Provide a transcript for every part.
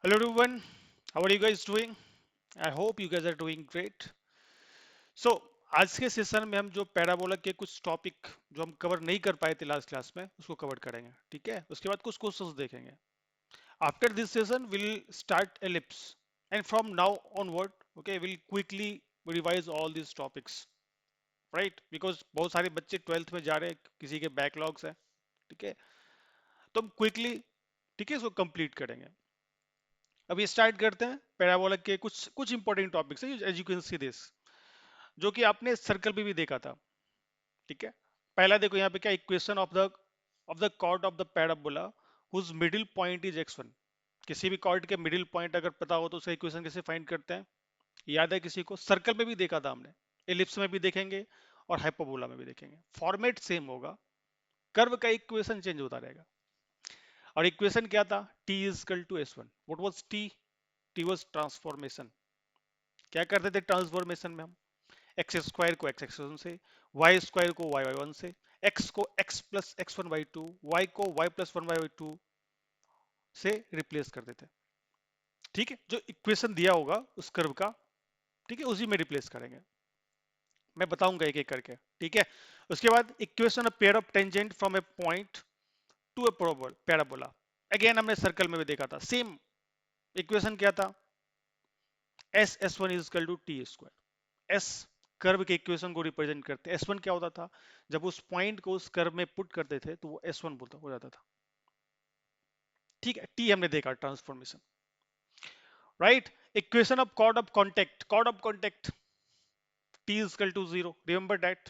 Hello everyone, how are you guys doing? I hope you guys are doing great. So आज के session में हम जो parabola के कुछ टॉपिक जो हम कवर नहीं कर पाए थे लास्ट क्लास में उसको कवर करेंगे, ठीक है? उसके बाद कुछ क्वेश्चंस देखेंगे. After this session we'll start ellipse and from now onward, okay, we'll quickly revise all these topics, right? Because बहुत सारे बच्चे 12th में जा रहे हैं, किसी के बैकलॉग्स हैं, ठीक है? तो हम क्विकली, ठीक है, इसको कंप्लीट करेंगे. अब ये स्टार्ट करते हैं पैराबोला के कुछ कुछ इंपॉर्टेंट टॉपिक्स है as you can see this, जो कि आपने सर्कल पे भी देखा था, ठीक है? पहला देखो यहाँ पे क्या equation of the chord of the parabola whose middle point is x1. किसी भी कॉर्ड के मिडिल पॉइंट अगर पता हो तो उसका इक्वेशन कैसे फाइंड करते हैं? याद है किसी को? सर्कल पे भी देखा था हमने, एलिप्स में भी देखेंगे और हाइपरबोला में भी देखेंगे. फॉर्मेट सेम होगा, कर्व का इक्वेशन चेंज होता रहेगा. और इक्वेशन क्या था? t is equal to s1. What was t? t was transformation. क्या करते थे ट्रांसफॉर्मेशन में हम? एक्स स्क्वायर को एक्स एक्स वन से, वाई स्क्वायर को वाई वाई वन से, एक्स को x plus x one by two, y को y plus one by two से रिप्लेस कर देते. ठीक है, जो इक्वेशन दिया होगा उस कर्व का, ठीक है, उसी में रिप्लेस करेंगे. मैं बताऊंगा एक एक करके, ठीक है? उसके बाद equation of pair of tangent from a point to a parabola. Again हमने सर्कल में भी देखा था, सेम इक्वेशन क्या था? S S one is equal to T square. S curve के इक्वेशन को रिप्रेजेंट करते हैं. एस वन क्या होता था? जब उस पॉइंट को उस कर्व में पुट करते थे तो वो एस वन बोलता हो जाता था. ठीक है, टी हमने देखा transformation, right? Equation of chord of contact T is equal to zero, remember that.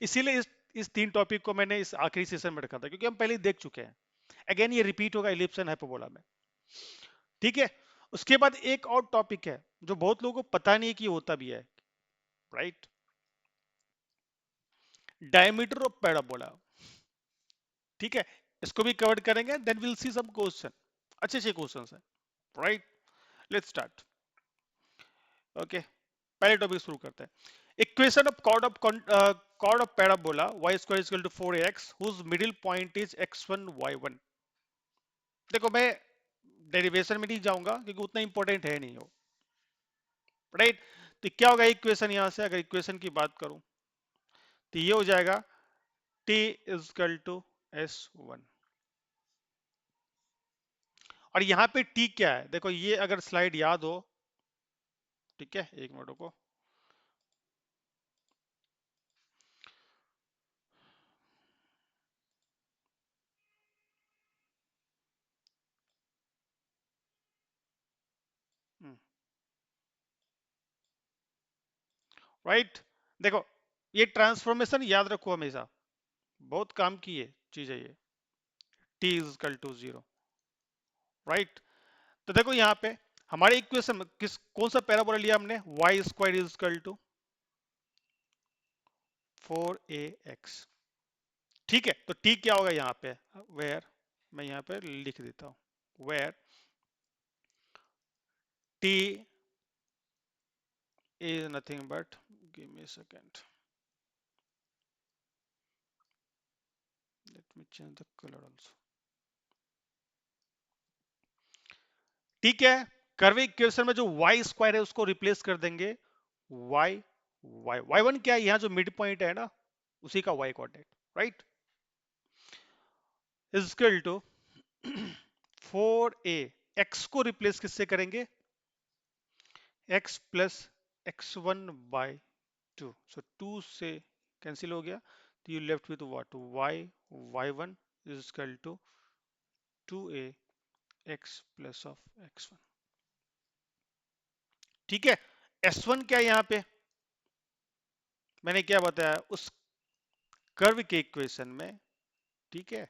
इसीलिए इस तीन टॉपिक को मैंने इस आखिरी सेशन में रखा था, क्योंकि हम पहले ही देख चुके हैं. अगेन ये रिपीट होगा इलिप्स एंड हाइपरबोला में, ठीक है? उसके बाद एक और टॉपिक है जो बहुत लोगों को पता नहीं कि होता भी है, राइट? डायमीटर ऑफ पैराबोला, ठीक है? इसको भी कवर करेंगे, then will see some question, अच्छे अच्छे क्वेश्चंस हैं, राइट? Let's start. ओके, पहले टॉपिक शुरू करते हैं. Equation of chord of parabola y square is equal to 4ax whose middle point is x1 y1. देखो मैं डेरिवेशन में नहीं जाऊंगा क्योंकि उतना इंपॉर्टेंट है नहीं हो, राइट? तो क्या होगा इक्वेशन? यहां से अगर इक्वेशन की बात करूं तो ये हो जाएगा t is equal to s1. और यहाँ पे t क्या है? देखो ये अगर स्लाइड याद हो, ठीक है, एक मिनट को. राइट, देखो ये ट्रांसफॉर्मेशन याद रखो हमेशा, बहुत काम की है चीज है ये. t is equal to zero, right? तो देखो यहाँ पे हमारे इक्वेशन में किस कौन सा पैराबोला लिया हमने? y square is equal to 4ax. ठीक है, तो t क्या होगा यहाँ पे? वेयर, मैं यहाँ पे लिख देता हूँ, where t is nothing but, give me a second, let me change the color also. ठीक है, कर्व इक्वेशन में जो y स्क्वायर है उसको रिप्लेस कर देंगे y, y वन क्या है? यहाँ जो मिड पॉइंट है ना, उसी का y coordinate, right? Is equal to 4a. x को रिप्लेस किससे करेंगे? x plus x one by two. So 2 से कैंसिल हो गया, तो you left with what? y one is equal to 2a x plus of x1. ठीक है, s1 क्या है यहाँ पे? मैंने क्या बताया उस कर्व के इक्वेशन में, ठीक है?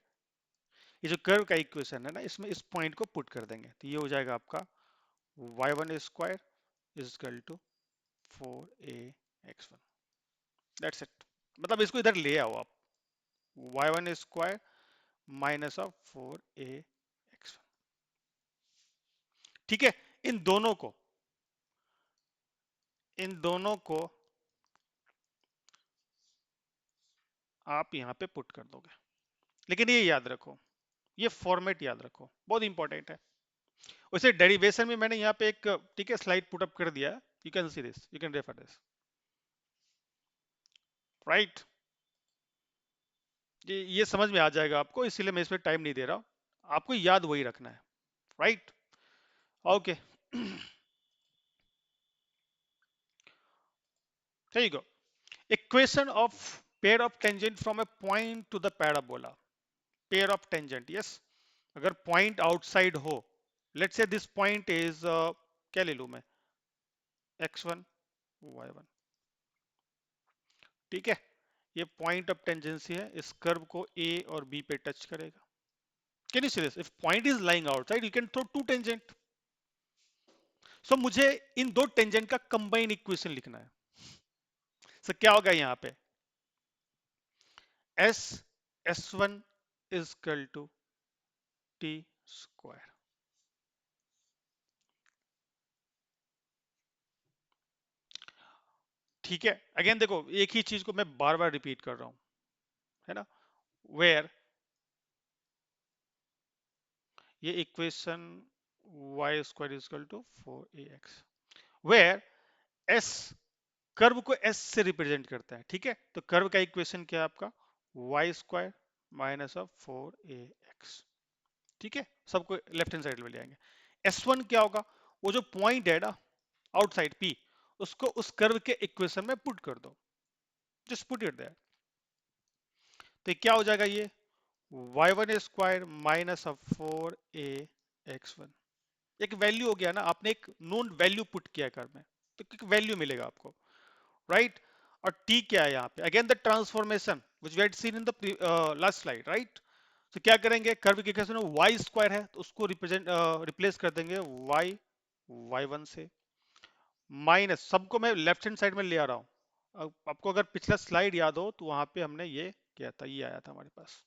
ये जो कर्व का इक्वेशन है ना, इसमें इस पॉइंट को पुट कर देंगे तो ये हो जाएगा आपका y1 square is equal to 4ax1. That's it. मतलब इसको इधर ले आओ आप, y1 square minus of 4ax1. ठीक है, इन दोनों को इन दोनों को आप यहां पे पुट कर दोगे. लेकिन ये याद रखो, ये फॉर्मेट याद रखो, बहुत इंपॉर्टेंट है. वैसे डेरिवेशन में मैंने यहाँ पे एक, ठीक है, स्लाइड पुट अप कर दिया, you can see this, you can refer this, right. ये समझ में आ जाएगा आपको, इसीलिए मैं इसमें टाइम नहीं दे रहा हूँ, आपको याद वही रखना है, right. Okay, there you go. Equation of pair of tangent from a point to the parabola. Pair of tangent, yes. अगर पॉइंट आउटसाइड हो, let's say this point is, क्या ले लूं मैं, x1 y1, ठीक है। ये पॉइंट ऑफ टेंजेंसी है, इस कर्व को a और b पे टच करेगा। Can you see this, if point is lying outside you can throw two tangent. So मुझे इन दो टेंजेंट का कंबाइन इक्वेशन लिखना है। सो क्या होगा यहाँ पे, s s1 is equal to t square. ठीक है, अगेन देखो, एक ही चीज को मैं बार बार रिपीट कर रहा हूं, है ना, वेयर ये equation y square is equal to 4ax, where s curve को s से रिप्रेजेंट करता है, ठीक है। तो कर्व का इक्वेशन क्या है आपका, y square minus of 4ax, ठीक है। सबको लेफ्ट हैंड साइड में ले आएंगे। s1 क्या होगा, वो जो पॉइंट है ना आउटसाइड p, उसको उस कर्व के इक्वेशन में पुट कर दो, जस्ट पुट इट देयर। तो क्या हो जाएगा, ये y1 square minus of 4ax1, एक वैल्यू हो गया ना, आपने एक नोन वैल्यू पुट किया कर में, तो एक वैल्यू मिलेगा आपको, राइट। और t क्या है यहाँ पे, again the transformation which we had seen in the last slide, right. तो क्या करेंगे, कर्व के केस में y स्क्वायर है तो उसको रिप्लेस कर देंगे y y1 से, माइनस, सबको मैं लेफ्ट हैंड साइड में ले आ रहा हूँ। आपको अगर पिछला स्लाइड याद हो तो वहां पे हमने ये किया था, ये आया था हमारे पास।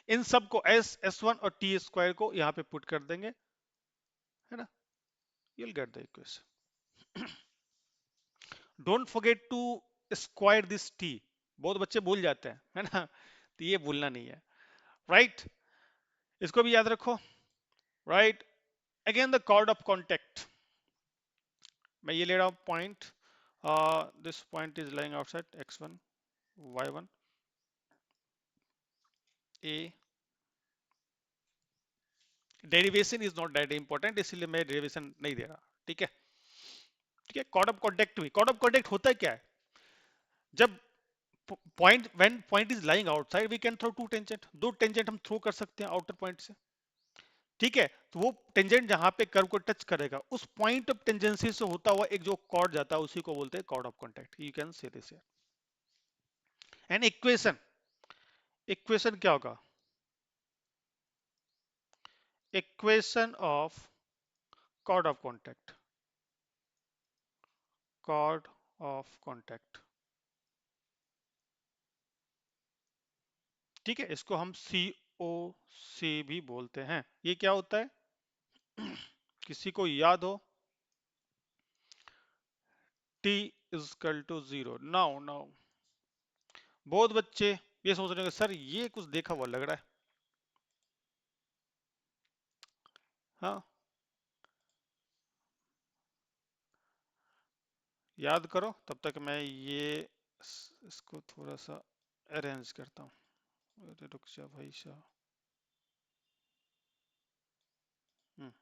इन सब को s s1 और t स्क्वायर को यहाँ पे पुट कर देंगे, है ना, you'll get the equation. Don't forget to square this t, बहुत बच्चे भूल जाते हैं, है ना, तो ये भूलना नहीं है, राइट। इसको भी याद रखो, right. Again the chord of contact, मैं ये ले रहा हूं point, this point is lying outside x1 y1 a, derivation is not that important, इसलिए मैं डेरिवेशन नहीं दे रहा, ठीक है। ठीक है, कॉर्ड ऑफ कॉन्टेक्ट भी, कॉर्ड ऑफ कॉन्टेक्ट होता है क्या है, जब point, when point is lying outside we can throw two tangent, दो टेंजेंट हम थ्रो कर सकते हैं आउटर पॉइंट से, ठीक है। तो वो टेंजेंट जहां पे कर्व को टच करेगा उस पॉइंट ऑफ टेंजेंसी से होता हुआ एक जो कॉर्ड जाता है उसी को बोलते हैं chord of contact, you can say this. And equation, equation क्या होगा, equation of chord of contact, chord of contact, ठीक है। इसको हम CO से भी बोलते हैं। ये क्या होता है, किसी को याद हो, T is equal to 0, now now बहुत बच्चे ये सोच रहे हैं सर ये कुछ देखा हुआ लग रहा है, हाँ, याद करो, तब तक मैं ये इसको थोड़ा सा अरेंज करता हूँ। अरे रुक जा भाई साहब, हम्म,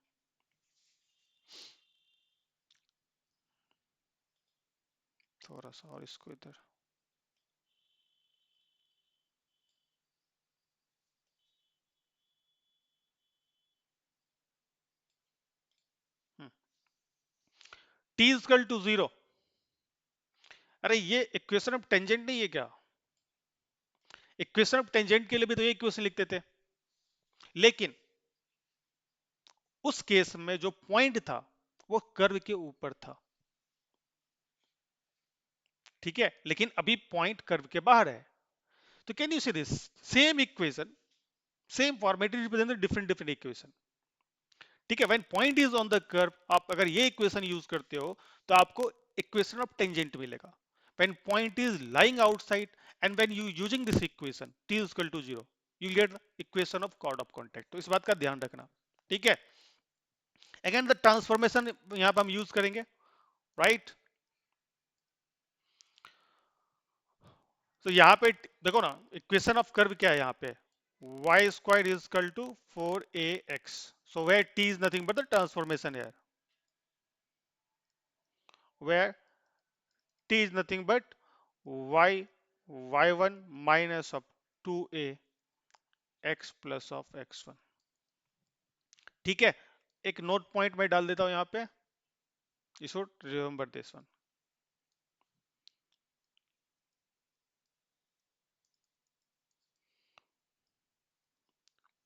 थोड़ा सा और इसको इधर, टी इक्वल टू 0, अरे ये इक्वेशन ऑफ टेंजेंट नहीं है क्या, इक्वेशन ऑफ टेंजेंट के लिए भी तो ये इक्वेशन लिखते थे, लेकिन उस केस में जो पॉइंट था वो कर्व के ऊपर था, ठीक है, लेकिन अभी पॉइंट कर्व के बाहर है। तो can you see this, same equation, same format represent different different equation, ठीक है। When point is on the curve, आप अगर ये इक्वेशन यूज करते हो तो आपको इक्वेशन ऑफ टेंजेंट मिलेगा। When point is lying outside and when you using this equation t is equal to 0, you get equation of chord of contact. तो इस बात का ध्यान रखना, ठीक है। अगेन द ट्रांसफॉर्मेशन यहां पर हम यूज करेंगे, राइट। तो यहां पे देखो ना, इक्वेशन ऑफ कर्व क्या है यहाँ पे, Y square is equal to 4ax, so where t is nothing but the transformation here, where t is nothing but y y1 minus of 2a x plus of x1। ठीक है, एक note point में डाल देता हूं यहां पे, you should remember this one।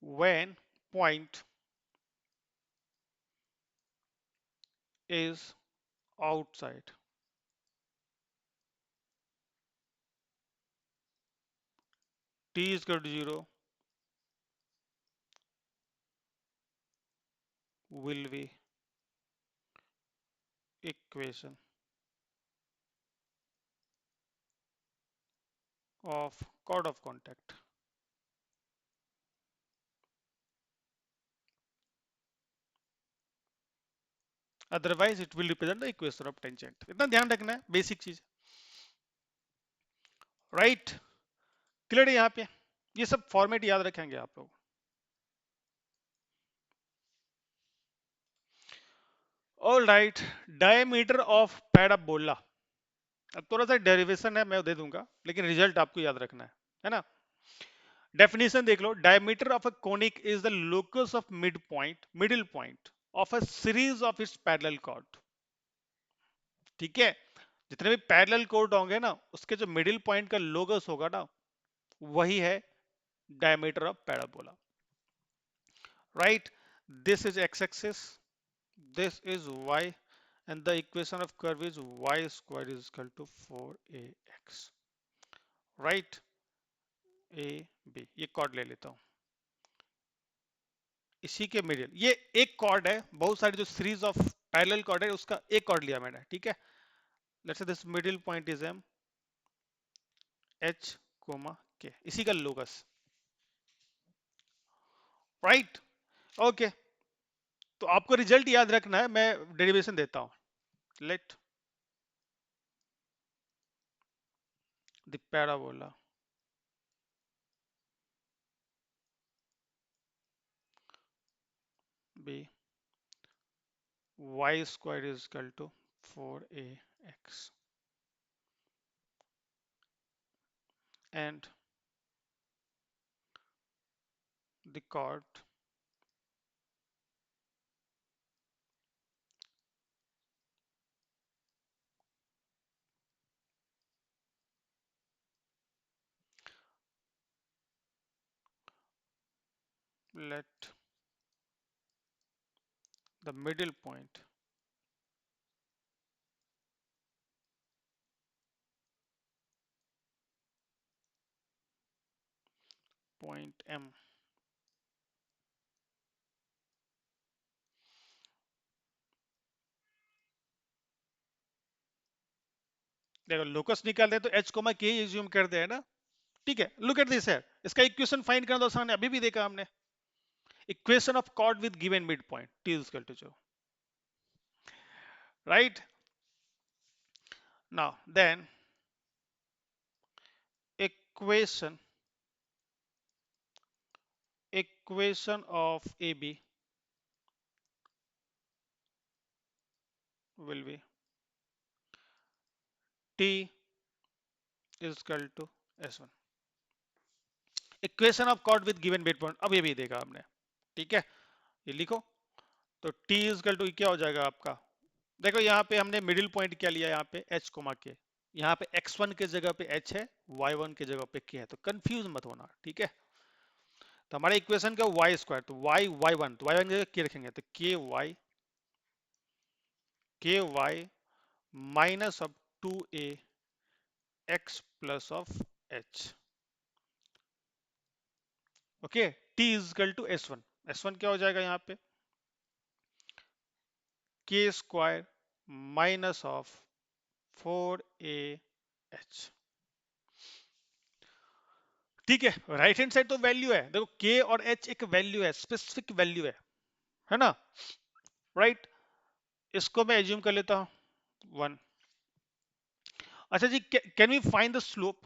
when point is outside t is equal to 0 will be equation of chord of contact, otherwise it will represent the equation of tangent। इतना ध्यान रखना है, बेसिक चीज, राइट। क्लियर है यहाँ पे, ये सब फॉर्मेट याद रखेंगे आप लोग। All right, diameter of parabola, अब थोड़ा सा डेरिवेशन है मैं दे दूंगा, लेकिन रिजल्ट आपको याद रखना है ना। डेफिनेशन देख लो, diameter of a conic is the locus of middle point of a series of its parallel chord. ठीक है, जितने भी पैरेलल कॉर्ड होंगे ना, उसके जो मिडिल पॉइंट का लोकस होगा ना, वही है diameter of parabola, right. This is x axis, this is y, and the equation of curve is y square is equal to 4ax, right। a b, ये कॉर्ड ले लेता हूं, इसी के मिडिल ये एक कॉर्ड है, बहुत सारी जो सीरीज ऑफ पैरेलल कॉर्ड है उसका एक कॉर्ड लिया मैंने, ठीक है। Let's say this middle point is m h comma k, इसी का लोकस, राइट। ओके, तो आपको रिजल्ट याद रखना है, मैं डेरिवेशन देता हूं। Let the parabola be y square is equal to 4ax and the chord let the middle point m, देखो लोकस निकाल दे तो h कोमा k एज्यूम कर दे, है ना। ठीक है, लुक एट दिस है, इसका इक्वेशन फाइंड करना तो आसान है, अभी भी देखा हमने, equation of chord with given mid point t is equal to जो, right. Now then equation equation of ab will be t is equal to s1, equation of chord with given mid point, अब ये भी देखा हमने, ठीक है। ये लिखो, तो t इज इक्वल टू क्या हो जाएगा आपका, देखो यहाँ पे हमने मिडिल पॉइंट क्या लिया, यहाँ पे h कोमा k, यहाँ पे x1 के जगह पे h है, y1 के जगह पे k है, तो कंफ्यूज मत होना, ठीक है। तो हमारे इक्वेशन का y स्क्वायर, तो y y1, तो y1 की जगह k रखेंगे, तो ky minus of 2a x plus of h, okay. t is equal to s1, s1 क्या हो जाएगा यहाँ पे, k square minus of 4ah, ठीक है। राइट हैंड साइड तो वैल्यू है, देखो k और h एक वैल्यू है, स्पेसिफिक वैल्यू है, है ना, राइट। इसको मैं एज्यूम कर लेता हूँ 1। अच्छा जी, can we find the slope?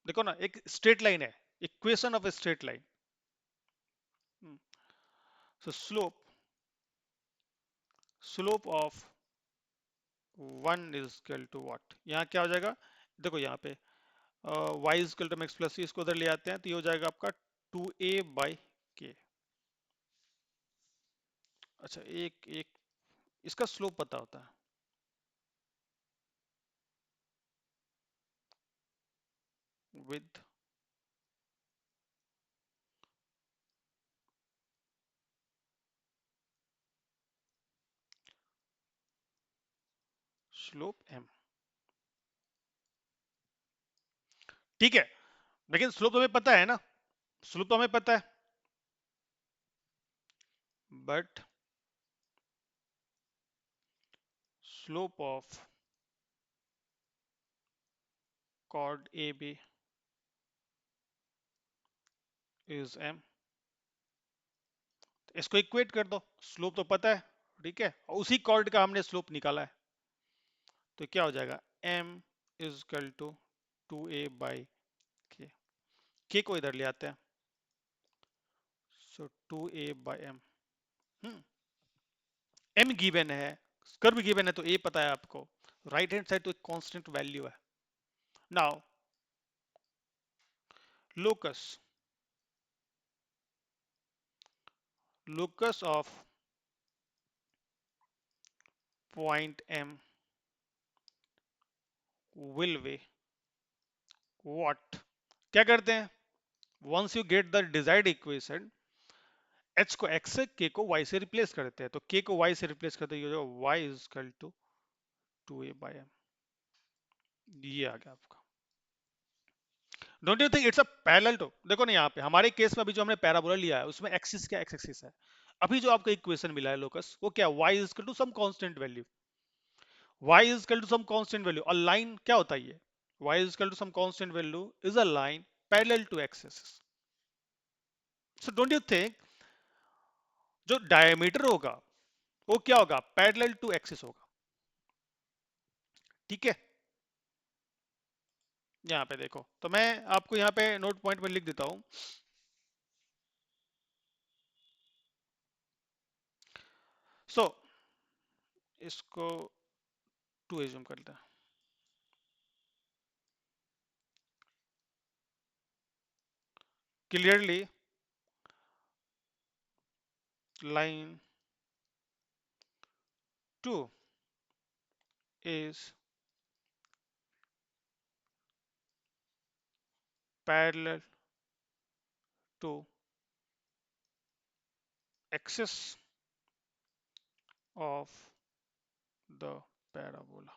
देखो ना, एक स्ट्रेट लाइन है, equation of a straight line. So slope of 1 is equal to what? यहाँ क्या हो जाएगा, देखो यहाँ पे y is equal to x plus c, इसको उधर ले आते हैं तो ये हो जाएगा आपका 2a/k। अच्छा, एक एक इसका स्लोप पता होता है, विद स्लोप m। ठीक है, लेकिन स्लोप तो हमें पता है ना, स्लोप तो हमें पता है, but slope of chord A B is m। इसको इक्वेट कर दो, स्लोप तो पता है, ठीक है, और उसी कॉर्ड का हमने स्लोप निकाला है, तो क्या हो जाएगा, m is equal to 2a/k। k को इधर ले आते हैं, सो 2a/m। m गिवन है, कर्व गिवन है, तो a पता है आपको, राइट हैंड साइड तो एक कांस्टेंट वैल्यू है। Now locus locus of point m will be what? क्या करते हैं, once you get the desired equation, h को x से, k को y से रिप्लेस करते हैं, तो k को y से रिप्लेस करते हैं, y is equal to 2a/m। ये आ गया आपका। Don't you think it's a parallel to, देखो ना यहाँ पे हमारे केस में अभी जो हमने पैराबोला लिया है उसमें एक्सिस क्या, एक्स एक्सिस है। अभी जो आपका इक्वेशन मिला है लोकस, वो क्या, y is equal to some constant value, y is equal to some constant value, और लाइन क्या होता है ये, y is equal to some constant value is a line parallel to axis. So don't you think जो diameter होगा वो क्या होगा, पैरेलल टू एक्सिस होगा, ठीक है। यहाँ पे देखो, तो मैं आपको यहाँ पे नोट पॉइंट में लिख देता हूँ। सो इसको 2 एज्यूम कर लेते हैं, clearly line 2 is parallel to axis of the parabola।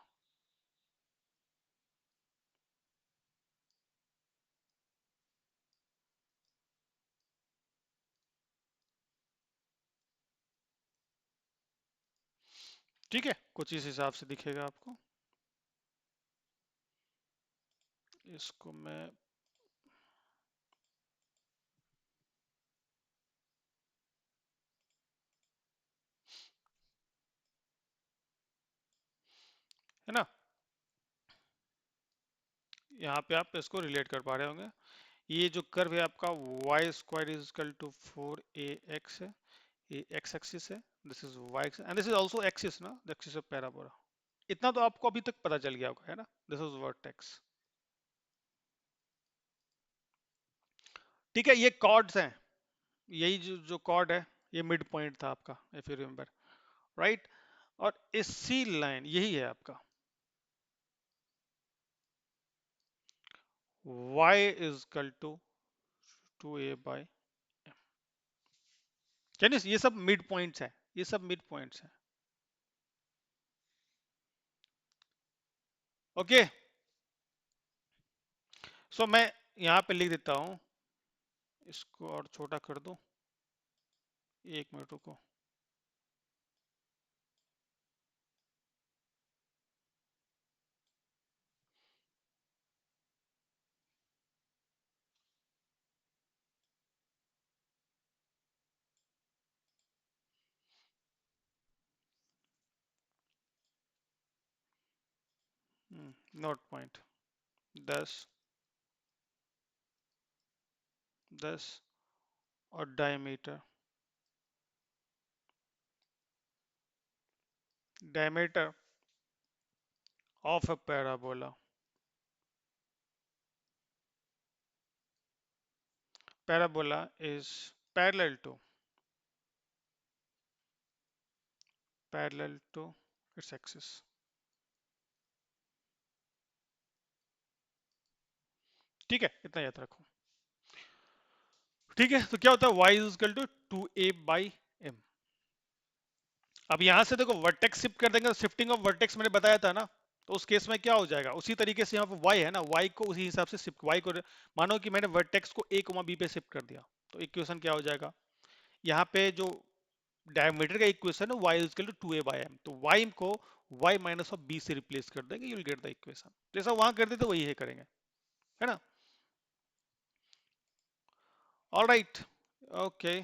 ठीक है, कुछ इस हिसाब से दिखेगा आपको। इसको मैं है ना, यहाँ पे आप इसको रिलेट कर पा रहे होंगे। ये जो कर्व है आपका Y square is equal to 4ax है, ये x एक्सिस है, this is y axis and this is also axis ना, द एक्सिस ऑफ पैराबोला। इतना तो आपको अभी तक पता चल गया होगा, है ना, दिस इज वर्टेक्स। ठीक है, ये कॉर्ड्स हैं, यही जो कॉर्ड है, ये मिड पॉइंट था आपका, इफ यू रिमेंबर, राइट। और इसी लाइन यही है आपका y is equal to 2a/m। यानी ये सब मिड पॉइंट्स हैं, ये सब मिड पॉइंट्स हैं, ओके। सो मैं यहाँ पे लिख देता हूँ, इसको और छोटा कर दो, 1 मिनट रुको। नोट पॉइंट 10 10 और diameter of a parabola. Parabola is parallel to its axis. ठीक है, इतना याद रखो। ठीक है, तो क्या होता है y is equal to 2a/m। अब यहां से देखो वर्टेक्स शिफ्ट कर देंगे तो शिफ्टिंग ऑफ वर्टेक्स मैंने बताया था ना, तो उस केस में क्या हो जाएगा, उसी तरीके से यहाँ पे y है ना, y को उसी हिसाब से शिफ्ट, y को मानो कि मैंने वर्टेक्स को a, b पे शिफ्ट कर दिया, तो इक्वेशन क्या हो जाएगा, यहाँ पे जो डायमीटर का इक्वेशन है y is equal to 2a/m, तो y को y माइनस ऑफ b से रिप्लेस कर देंगे, you will get the equation. जैसा वहां करते थे वही है करेंगे, है ना। Alright, okay.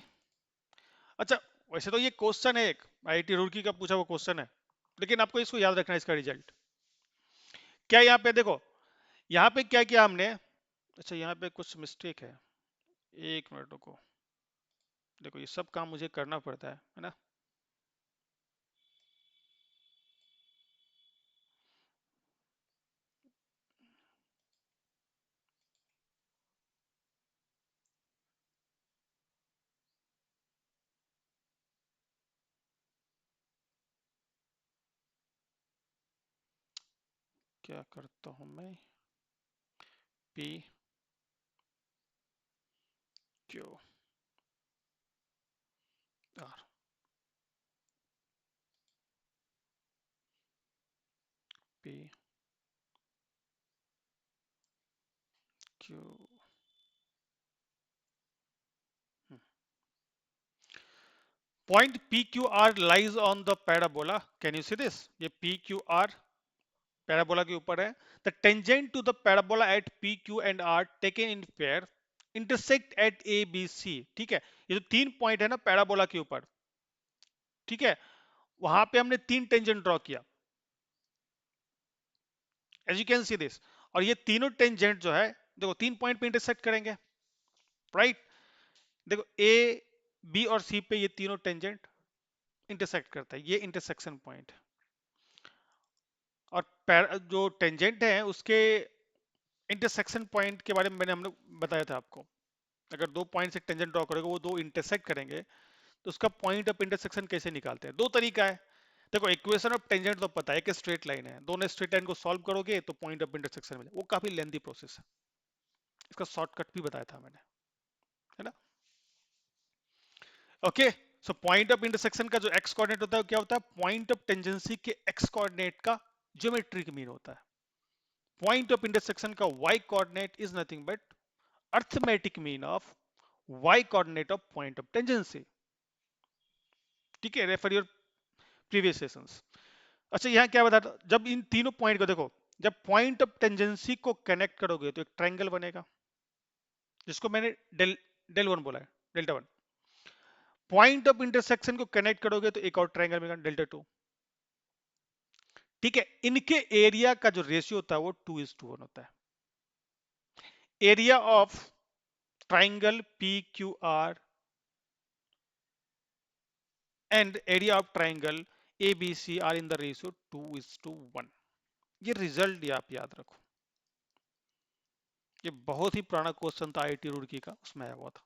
अच्छा, वैसे तो ये क्वेश्चन है एक आईआईटी रुड़की का पूछा हुआ क्वेश्चन है, लेकिन आपको इसको याद रखना है, इसका रिजल्ट क्या यहाँ पे देखो, यहाँ पे क्या किया हमने। अच्छा, यहाँ पे कुछ मिस्टेक है, एक मिनट रुको। देखो ये सब काम मुझे करना पड़ता है ना। क्या करता हूँ मैं, P Q R, P Q, point P Q R lies on the parabola, can you see this, ये पी क्यू आर पैराबोला के ऊपर है। The tangent to the parabola at P Q and R taken in pair intersect at A B C. ठीक है, ये जो तीन point है ना पैराबोला के ऊपर, ठीक है, वहां पे हमने तीन टेंजेंट ड्रॉ किया, as you can see this. और ये तीनों टेंजेंट जो है, देखो तीन पॉइंट पे इंटरसेक्ट करेंगे, राइट। देखो ए, बी और सी पे ये तीनों टेंजेंट इंटरसेक्ट करता है, ये इंटरसेक्शन पॉइंट। और जो टेंजेंट है उसके इंटरसेक्शन पॉइंट के बारे में मैंने हम लोग बताया था आपको, अगर दो पॉइंट से टेंजेंट ड्रॉ करोगे, वो दो इंटरसेक्ट करेंगे, तो उसका पॉइंट ऑफ इंटरसेक्शन कैसे निकालते हैं, दो तरीका है। देखो इक्वेशन ऑफ टेंजेंट तो पता है कि स्ट्रेट लाइन है, दोनों स्ट्रेट लाइन को सॉल्व करोगे तो पॉइंट ऑफ इंटरसेक्शन मिले, वो काफी लेंथी प्रोसेस है, इसका शॉर्टकट भी बताया था मैंने, है ना। Okay, so point of intersection का जो एक्स कोऑर्डिनेट होता है क्या होता है, पॉइंट ऑफ टेंजेंसी के एक्स कोऑर्डिनेट का ज्योमेट्रिक मीन होता है। पॉइंट ऑफ इंटरसेक्शन का Y coordinate is nothing but arithmetic mean of Y coordinate of point of tangency. ठीक है, रेफर योर प्रीवियस सेशंस। अच्छा, यहाँ क्या बताता, जब इन तीनों पॉइंट को देखो, जब पॉइंट ऑफ टेंजेंसी को कनेक्ट करोगे तो एक ट्रायंगल बनेगा, जिसको मैंने डेल डेल वन बोला है, delta one. Point of intersection को कनेक्ट करोगे तो एक और ट्रायंगल बनेगा, डेल्टा टू। ठीक है, इनके एरिया का जो रेशियो होता है वो 2:1 होता है। Area of triangle P Q R and area of triangle A B C are in the ratio 2:1। ये रिजल्ट ये आप याद रखो, ये बहुत ही पुराना क्वेश्चन था आईआईटी रुड़की का, उसमें आया हुआ था।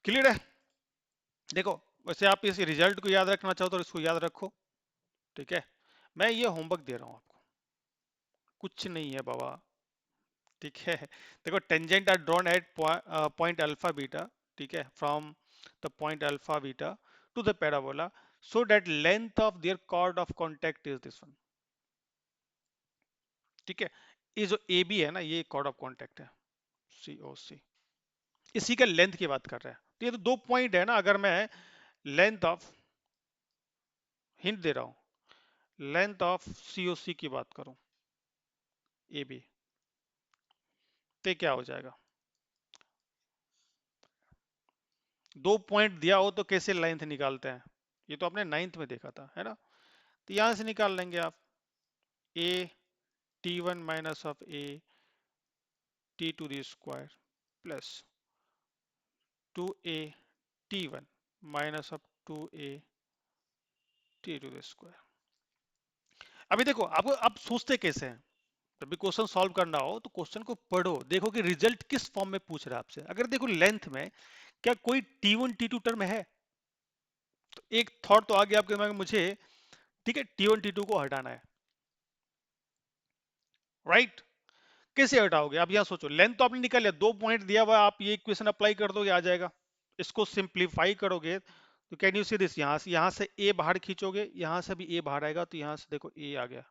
क्लियर है। देखो वैसे आप इस रिजल्ट को याद रखना चाहो तो इसको याद रखो, ठीक है। मैं ये होमवर्क दे रहा हूं आपको, कुछ नहीं है बाबा, ठीक है। देखो tangent are drawn at point alpha beta, ठीक है, from the point alpha beta to the parabola, so that length of their chord of contact is this one. ठीक है, ये जो ए बी है ना, ये कॉर्ड ऑफ कॉन्टेक्ट है, सी ओ सी, इसी का लेंथ की बात कर रहे हैं। तो ये तो दो पॉइंट है ना, अगर मैं लेंथ ऑफ, हिंट दे रहा हूं, लेंथ ऑफ सी ओ सी की बात करूं, ए बी, तो क्या हो जाएगा, दो पॉइंट दिया हो तो कैसे लेंथ निकालते हैं, ये तो आपने नाइन्थ में देखा था, है ना। तो यहां से निकाल लेंगे आप, a t1 minus of a t to the square plus 2a t1 minus of 2a t to the square। अभी देखो आपको आप सोचते कैसे हैं, जब भी क्वेश्चन सॉल्व करना हो तो क्वेश्चन को पढ़ो, देखो कि रिजल्ट किस फॉर्म में पूछ रहा है आपसे। अगर देखो लेंथ में क्या कोई t1 t2 टर्म है, तो एक थॉट तो आ गया आपके दिमाग में मुझे, ठीक है, t1 t2 को हटाना है, राइट। कैसे हटाओगे आप, यहां सोचो, लेंथ तो आपने निकाल लिया, 2 पॉइंट दिया हुआ है, आप ये इक्वेशन अप्लाई कर दोगे आ जाएगा। इसको सिंप्लीफाई करोगे तो कैन यू सी दिस, यहां से a बाहर खींचोगे, यहां से भी a बाहर आएगा, तो यहां से देखो a आ गया।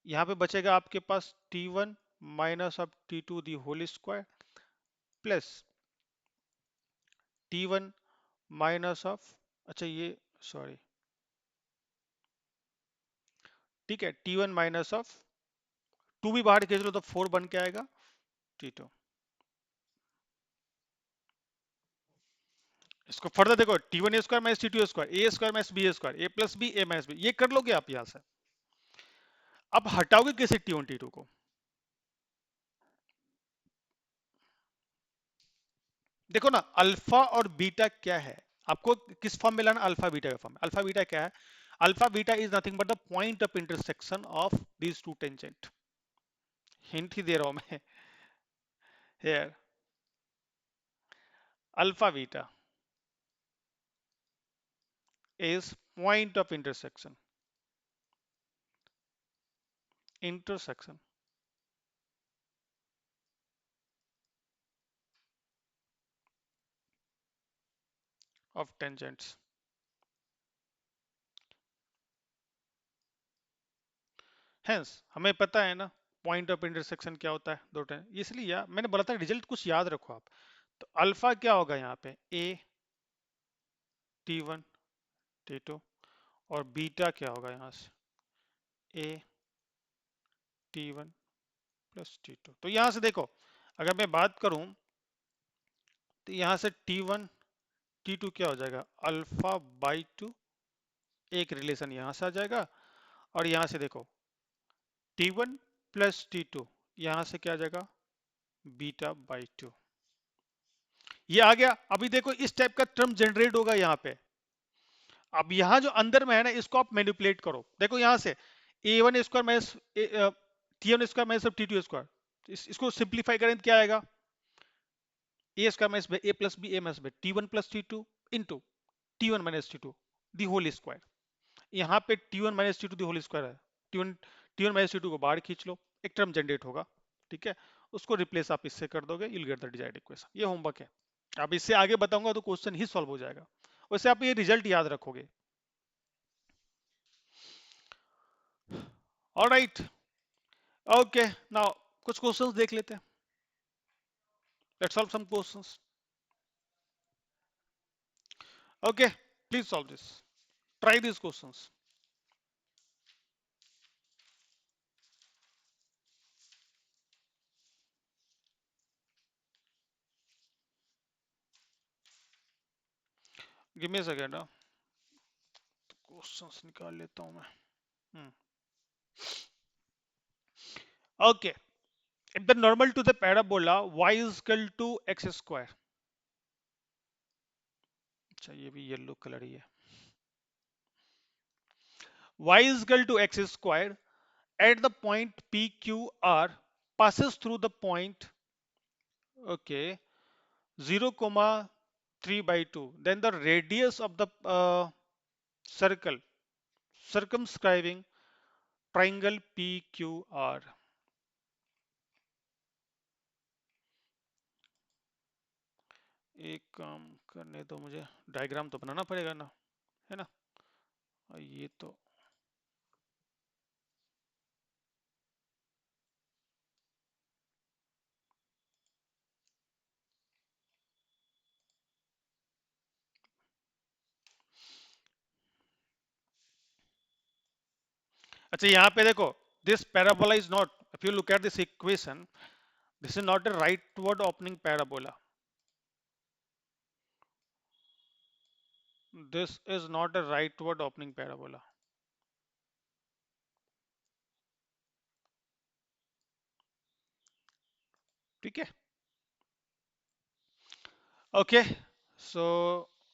यहाँ पे बचेगा आपके पास t1 minus of t2 the whole square plus t1 minus of, अच्छा ये, सॉरी, ठीक है, t1 माइनस ऑफ 2 भी बाहर खींच लो तो 4 बन के आएगा t2। इसको फर्दर देखो, t1 a square minus t2 square, a square minus b square, a plus b a minus b, ये कर लोगे आप यहां से। अब हटाओगे कैसे t1 t2 को, देखो ना, अल्फा और बीटा क्या है, आपको किस फॉर्म में लाना, अल्फा बीटा का फॉर्म। अल्फा बीटा क्या है, alpha beta is nothing but the point of intersection of these two tangent. Hint ही दे रहा हूं मैं here, alpha beta is point of intersection of tangents। Hence हमें पता है ना पॉइंट ऑफ इंटरसेक्शन क्या होता है, दो टेन, इसलिए मैंने बोला था रिजल्ट कुछ याद रखो आप। तो अल्फा क्या होगा यहाँ पे, a t1 t2, और बीटा क्या होगा यहाँ से a t1 प्लस t2। तो यहाँ से देखो, अगर मैं बात करूं तो यहाँ से t1 t2 क्या हो जाएगा, अल्फा बाई टू, एक रिलेशन यहाँ से आ जाएगा, और यहाँ से देखो t1 प्लस t2, यहाँ से क्या आ जाएगा, बीटा बाई टू। ये आ गया। अभी देखो इस टाइप का टर्म जनरेट होगा यहाँ पे। अब यहाँ जो अंदर में है ना, इसको आप मैनिपुलेट करो, देखो यहाँ से a1 square minus t1 square minus t two square, इसको सिंप्लीफाई करें तो क्या आएगा, a square minus a plus b a minus b t one plus t two into t one minus t two the whole square. यहाँ पे t one minus t two the whole square है, t one minus t two को बाहर खींच लो, एक term generate होगा, ठीक है, उसको रिप्लेस आप इससे कर दोगे, you'll get the desired equation. ये होमवर्क है। अब इससे आगे बताऊंगा तो क्वेश्चन ही सॉल्व हो जाएगा, वैसे आप ये रिजल्ट याद रखोगे। ऑलराइट, ओके, नाउ कुछ क्वेश्चंस देख लेते हैं, let's solve some questions. Okay, please solve this, try this questions. Give me a second, questions निकाल लेता हूं मैं। Okay, if the normal to the parabola y is equal to x square, अच्छा ये भी येलो कलर ही है, y is equal to x square at the point p q r passes through the point, okay, 0 comma 3 by 2, then the radius of the circle circumscribing triangle pqr। एक काम करने दो मुझे, diagram तो बनाना पड़ेगा ना, है ना, और ये तो, अच्छा यहाँ पे देखो, this parabola is not, if you look at this equation, this is not a rightward opening parabola, this is not a rightward opening parabola, ठीक है। ओके, सो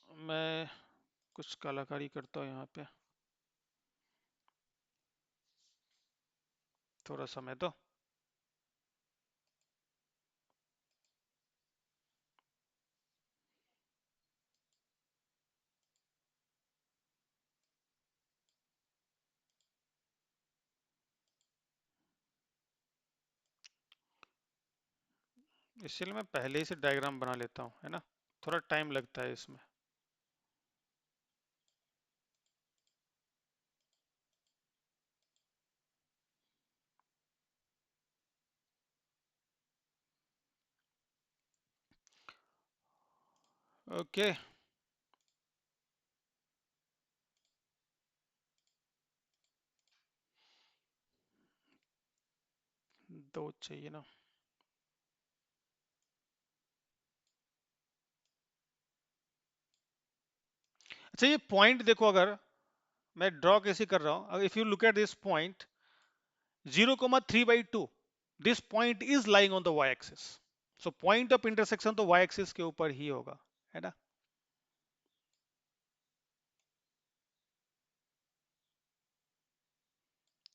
मैं कुछ कलाकारी करता हूँ यहाँ पे, थोड़ा समय दो। इसलिए मैं पहले ही से डायग्राम बना लेता हूँ, है ना, थोड़ा टाइम लगता है इसमें। ओके, दो चाहिए ना। अच्छा, ये पॉइंट देखो, अगर मैं ड्रॉ कैसे कर रहा हूँ, if you look at this point 0,3/2, this point is lying on the Y axis, so point of intersection तो वाई एक्सिस के ऊपर ही होगा, है ना।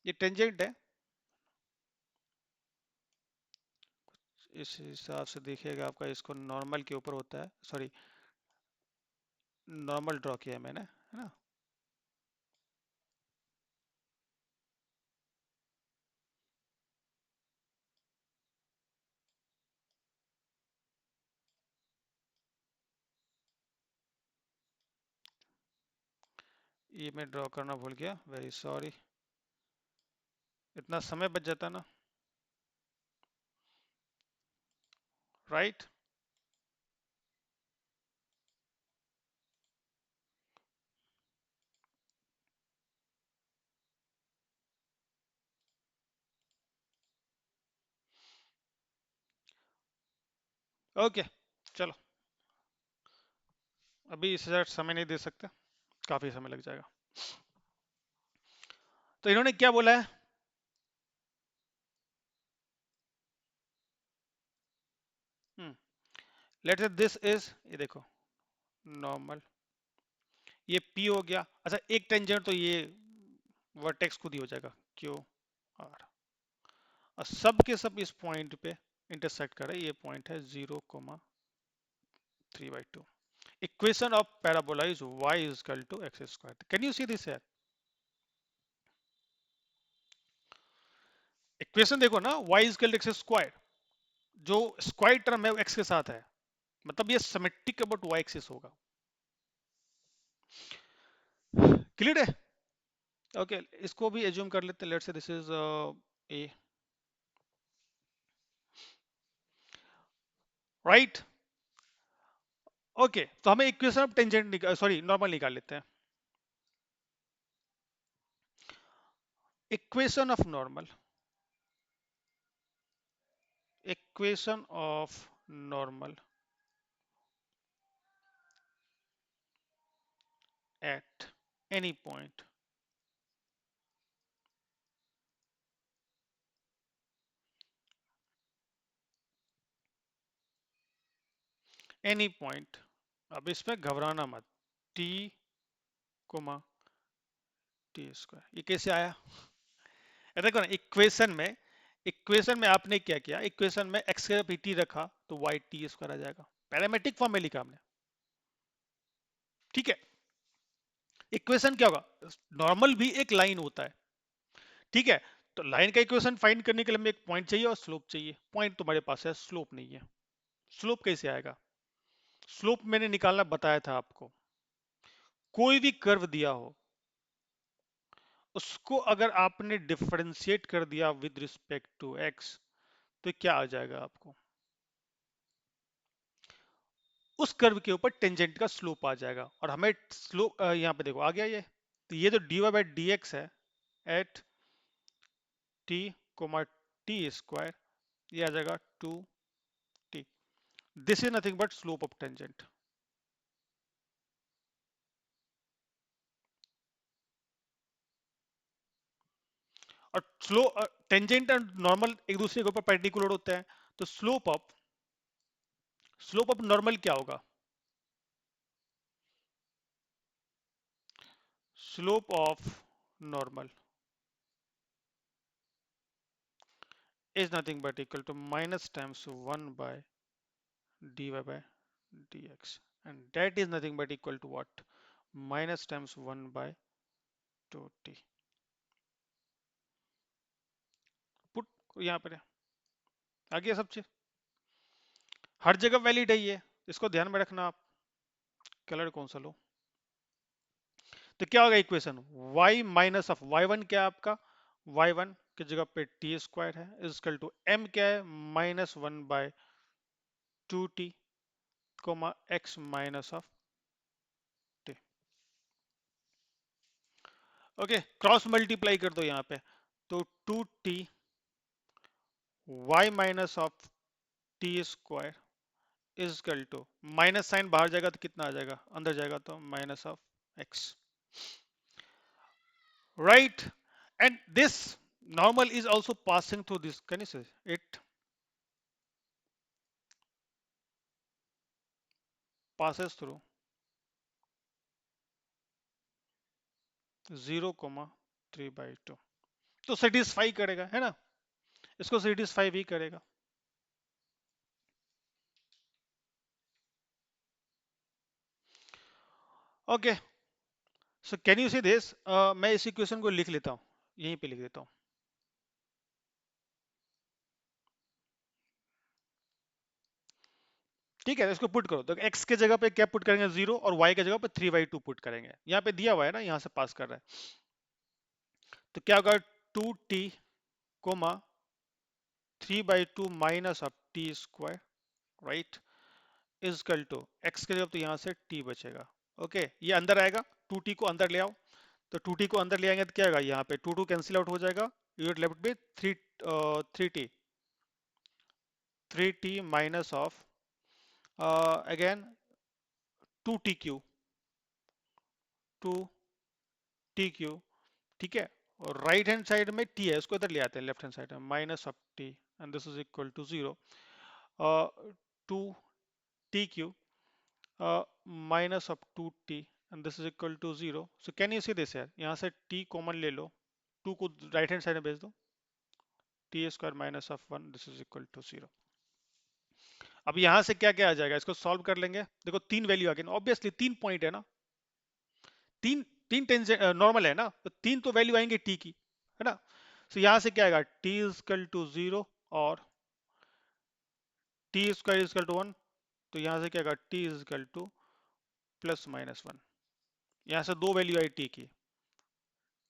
ये टेंजेंट है, इस हिसाब से देखिएगा आपका, इसको नॉर्मल के ऊपर होता है, सॉरी, नॉर्मल ड्रॉ किया है मैंने, है ना। ये मैं ड्रॉ करना भूल गया, वेरी सॉरी, इतना समय बच जाता ना, राइट। ओके, चलो, अभी इससे ज़्यादा समय नहीं दे सकते, काफी समय लग जाएगा। तो इन्होंने क्या बोला है, लेट्स से दिस इज, ये देखो, नॉर्मल, ये P हो गया। अच्छा, एक टेंजेंट तो ये वर्टेक्स खुद ही हो जाएगा, क्यू आर, और सब के सब इस पॉइंट पे इंटरसेक्ट करे, ये पॉइंट है 0,3/2। Equation of parabola is y is equal to x square, can you see this है। इक्वेशन देखो ना, y is equal to x square, जो स्क्वायर टर्म है वो x के साथ है, मतलब ये सिमेट्रिक अबाउट y एक्सिस होगा। क्लियर है। ओके, इसको भी एज्यूम कर लेते हैं, let's say this is a, right. Okay, तो हमें equation of tangent, sorry, normal निकाल लेते हैं। Equation of normal, equation of normal at any point, any point, अब इसमें घबराना मत, t कोमा टी स्क्वायर, ये कैसे आया, ये देखो ना, इक्वेशन में आपने क्या किया, इक्वेशन में x का भी t रखा तो y t स्क्वायर आ जाएगा, पैरामेट्रिक फॉर्म में लिखा हमने, ठीक है। इक्वेशन क्या होगा, नॉर्मल भी एक लाइन होता है, ठीक है। तो लाइन का इक्वेशन फाइंड करने के लिए हमें एक पॉइंट चाहिए और स्लोप चाहिए, पॉइंट तुम्हारे पास है, स्लोप नहीं है, स्लोप कैसे आएगा, स्लोप मैंने निकालना बताया था आपको, कोई भी कर्व दिया हो, उसको अगर आपने डिफरेंशिएट कर दिया विद रिस्पेक्ट टू एक्स, तो क्या आ जाएगा आपको, उस कर्व के ऊपर टेंजेंट का स्लोप आ जाएगा, और हमें स्लोप यहाँ पे देखो आ गया ये, तो ये तो dy बाई डी एक्स है at T comma T square, ये आ जाएगा 2t, this is nothing but slope of tangent. और स्लो टेंजेंट एंड नॉर्मल एक दूसरे के ऊपर परपेंडिकुलर होते हैं, तो स्लोप ऑफ नॉर्मल क्या होगा? Slope of normal is nothing but equal to minus times 1 by dy by dx, and that is nothing but equal to what? Minus times 1 by 2t. Put यहाँ पर आ गया सब चीज, हर जगह वैलिड है ये, इसको ध्यान में रखना आप। कलर कौन सा लो? तो क्या होगा equation? y minus of y1 क्या है आपका? y1 की जगह पे टी स्क्वायर है इजकल टू m क्या है? Minus one by two T comma X minus of T. Okay, cross multiply कर दो यहाँ पे, तो two T Y minus of T square is equal to, minus sign बाहर जाएगा तो कितना आ जाएगा? अंदर जाएगा तो minus of X, right? And this normal is also passing through this, can you say it passes through 0,3/2, तो सेटिस्फाई करेगा, है ना? इसको सेटिस्फाई भी करेगा। Okay, so can you see this, मैं इस इक्वेशन को लिख लेता हूँ, यहीं पे लिख देता हूँ। ठीक है, इसको पुट करो तो x के जगह पे क्या पुट करेंगे? 0, और y के जगह पे 3/2 पुट करेंगे। यहाँ पे दिया हुआ है ना, यहाँ से पास कर रहा है, तो क्या होगा? 2t comma 3/2 minus of T square, right, is equal to X के जगह तो यहाँ से t बचेगा। ओके, ये अंदर आएगा, 2t को अंदर ले आओ, तो 2t को अंदर ले आएंगे तो क्या होगा? यहाँ पे 2 कैंसिल आउट हो जाएगा, you are left with 3t minus of again 2t q 2t q, ठीक है? और राइट हैंड साइड में t है, उसको इधर ले आते हैं लेफ्ट हैंड साइड में, minus of t and this is equal to 0, 2t q minus of 2t and this is equal to 0। So can you see this यार, यहाँ से t कॉमन ले लो, 2 को राइट हैंड साइड में भेज दो, t square minus of 1 this is equal to 0। अब यहाँ से क्या क्या आ जाएगा, इसको सॉल्व कर लेंगे। देखो तीन वैल्यू आ गई, ऑब्वियसली तीन पॉइंट है ना, तीन तीन टेंजेंट नॉर्मल है ना, तो तीन तो वैल्यू आएंगे टी की, है ना? सो यहाँ से क्या आएगा? टी इजकल टू 0 और टी स्क्वायर इजकल टू 1, तो यहाँ से क्या आएगा? T equal to plus minus 1। यहाँ से दो वैल्यू आई टी की,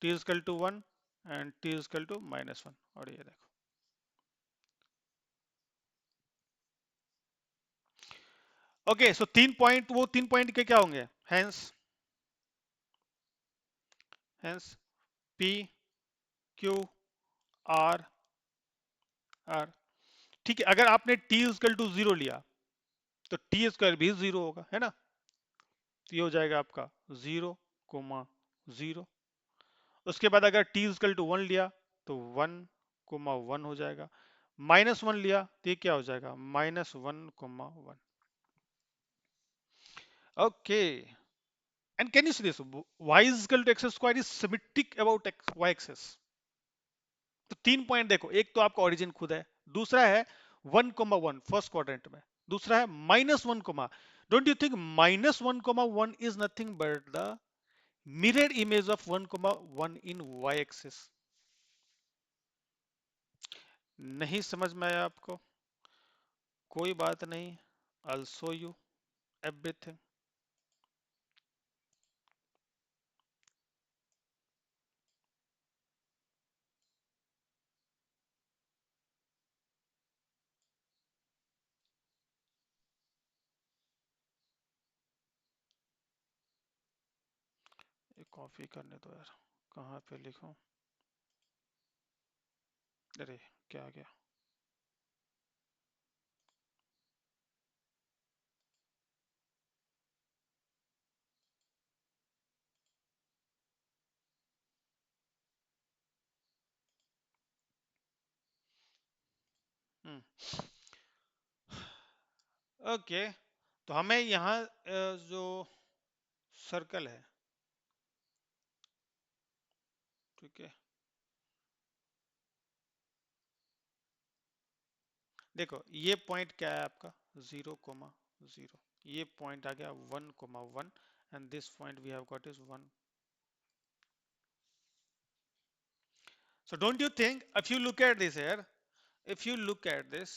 t equal to 1 and t equal to minus 1, और ये देखो। ओके, सो तीन पॉइंट, वो तीन पॉइंट के क्या होंगे? Hence hence P Q R R, ठीक है? अगर आपने टी इजकल टू 0 लिया तो टी स्क्वायर भी 0 होगा, है ना? तो ये हो जाएगा आपका 0,0। उसके बाद अगर टी इजकल टू 1 लिया तो 1,1 हो जाएगा, माइनस 1 लिया तो ये क्या हो जाएगा? -1,1। Okay, and can you see this, y equal to x square is symmetric about y axis. तो तीन पॉइंट देखो, एक तो आपका ओरिजिन खुद है, दूसरा है 1,1 फर्स्ट क्वाड्रेंट में, दूसरा है -1, don't you think -1,1 is nothing but the mirror image of 1,1 in y axis? नहीं समझ में आया आपको? कोई बात नहीं, I'll show you everything। ये कॉपी करने दो यार, कहाँ पे लिखूं? अरे क्या आ गया? हम्म, ओके, तो हमें यहाँ जो सर्कल है, ठीक है, देखो ये पॉइंट क्या है आपका, 0,0, ये पॉइंट आ गया 1,1 and this point we have got is 1. So don't you think if you look at this here, if you look at this,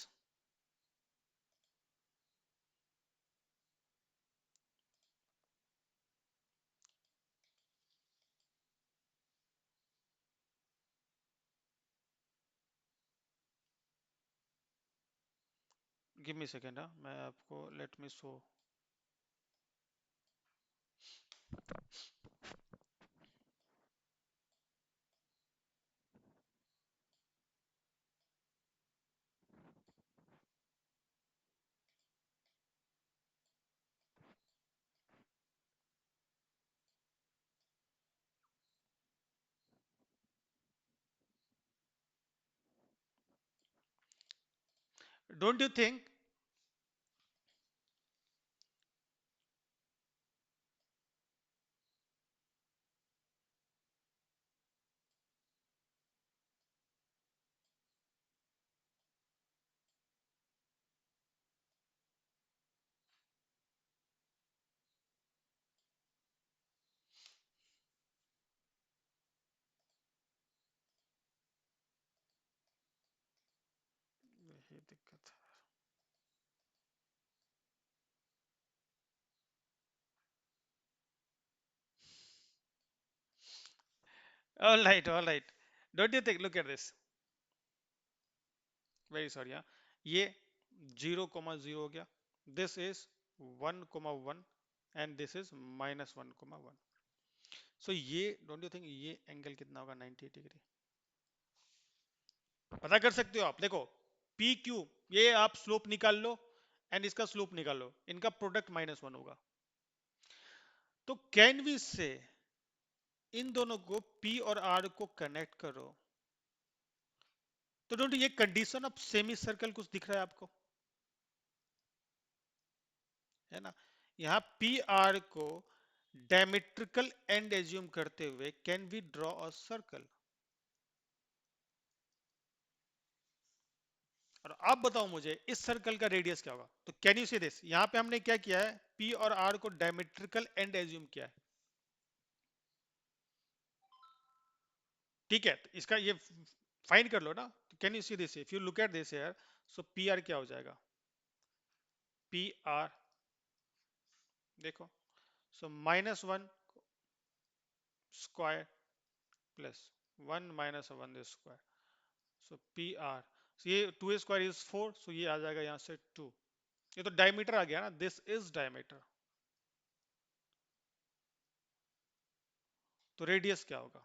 give me a second, हाँ मैं आपको let me show. Don't you think, यही दिक्कत है. All right, don't you think, look at this, very sorry, हाँ ये 0,0 हो गया, this is 1,1 and this is -1,1. So ये don't you think ये एंगल कितना होगा, 98 डिग्री. पता कर सकते हो आप, देखो पी क्यू, ये आप स्लोप निकाल लो एंड इसका स्लोप निकाल लो, इनका प्रोडक्ट -1 होगा. तो कैन वी से इन दोनों को पी और आर को कनेक्ट करो, तो डोंट ये कंडीशन ऑफ सेमी सर्कल कुछ दिख रहा है आपको, है ना. यहाँ पी आर को डायमेट्रिकल एंड एज्यूम करते हुए can we draw a circle. और आप बताओ मुझे इस सर्कल का रेडियस क्या होगा. तो कैन यू सी दिस, यहाँ पे हमने क्या किया है, पी और आर को डायमेट्रिकल एंड एज्यूम किया है, ठीक है. तो इसका ये फाइंड कर लो ना. Can you see this, if you look at this here, so P are क्या हो जाएगा, पी आर, देखो, सो -1 square plus 1 - 1 square, so P are, ये 2 स्क्वायर इज 4, सो ये आ जाएगा यहाँ से 2. ये तो डायमीटर आ गया ना, दिस इज डायमीटर. तो रेडियस क्या होगा,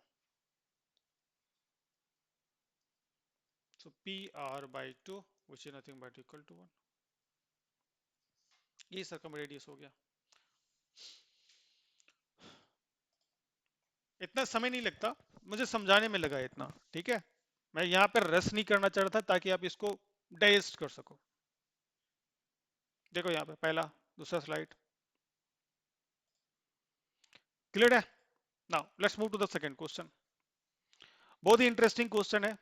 so P R by 2 which is nothing but equal to 1. ये सर्कम रेडियस हो गया. इतना समय नहीं लगता, मुझे समझाने में लगा इतना, ठीक है. मैं यहाँ पर रस नहीं करना चाह रहा था ताकि आप इसको डाइजेस्ट कर सको. देखो यहाँ पे पहला, दूसरा स्लाइड क्लियर है. Now let's move to the second question. बहुत ही इंटरेस्टिंग क्वेश्चन है.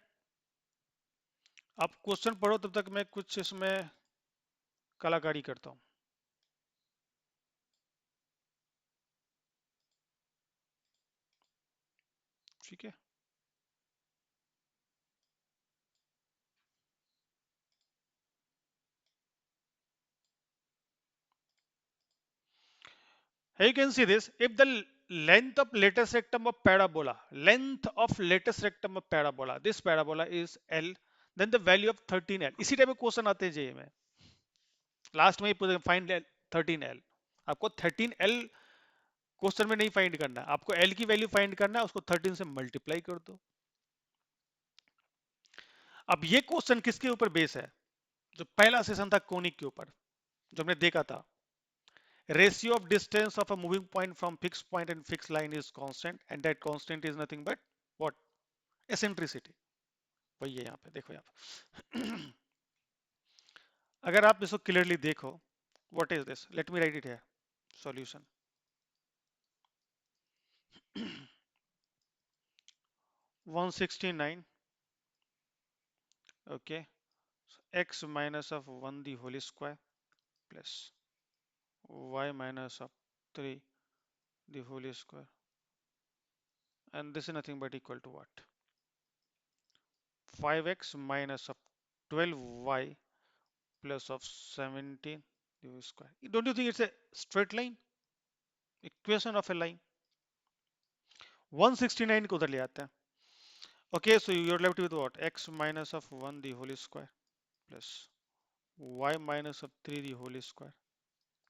आप क्वेश्चन पढ़ो तब तक मैं कुछ इसमें कलाकारी करता हूँ, ठीक है. Here you can see this. If the length of lattice rectum of parabola, length of lattice rectum of parabola, this parabola is L, then the value of 13L. इसी टाइप के क्वेश्चन आते हैं जे में. लास्ट में ही find 13L. आपको 13L question में नहीं find करना है, आपको L की वैल्यू फाइंड करना है, उसको 13 से मल्टीप्लाई कर दो. अब ये क्वेश्चन किसके ऊपर बेस है, जो पहला सेशन था कोनिक के ऊपर, जो हमने देखा था. Ratio of distance of a moving point from fixed point and fixed line is constant, and that constant is nothing but what, eccentricity. वही है यहाँ पे, देखो यहाँ पे. अगर आप इसको क्लियरली देखो, What is this? Let me write it here. Solution. 169. Okay. So x minus of 1 the whole square plus y minus of 3 the whole square, and this is nothing but equal to what? 5x minus of 12y plus of 17 the whole square. Don't you think it's a straight line? Equation of a line. 169 को उधर ले आते हैं. Okay, so you're left with what? X minus of 1 the whole square plus y minus of 3 the whole square,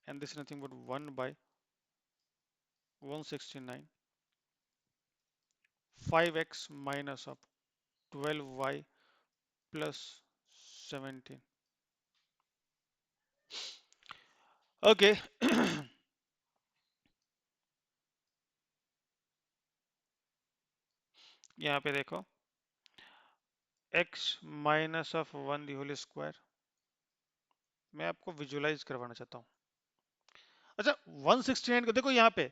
and this is nothing but 1 by 169, 5x minus of 12y plus 17. Okay. यहाँ पे देखो, x minus of 1 the whole square, मैं आपको visualise करवाना चाहता हूँ. अच्छा, 169 को देखो यहाँ पे,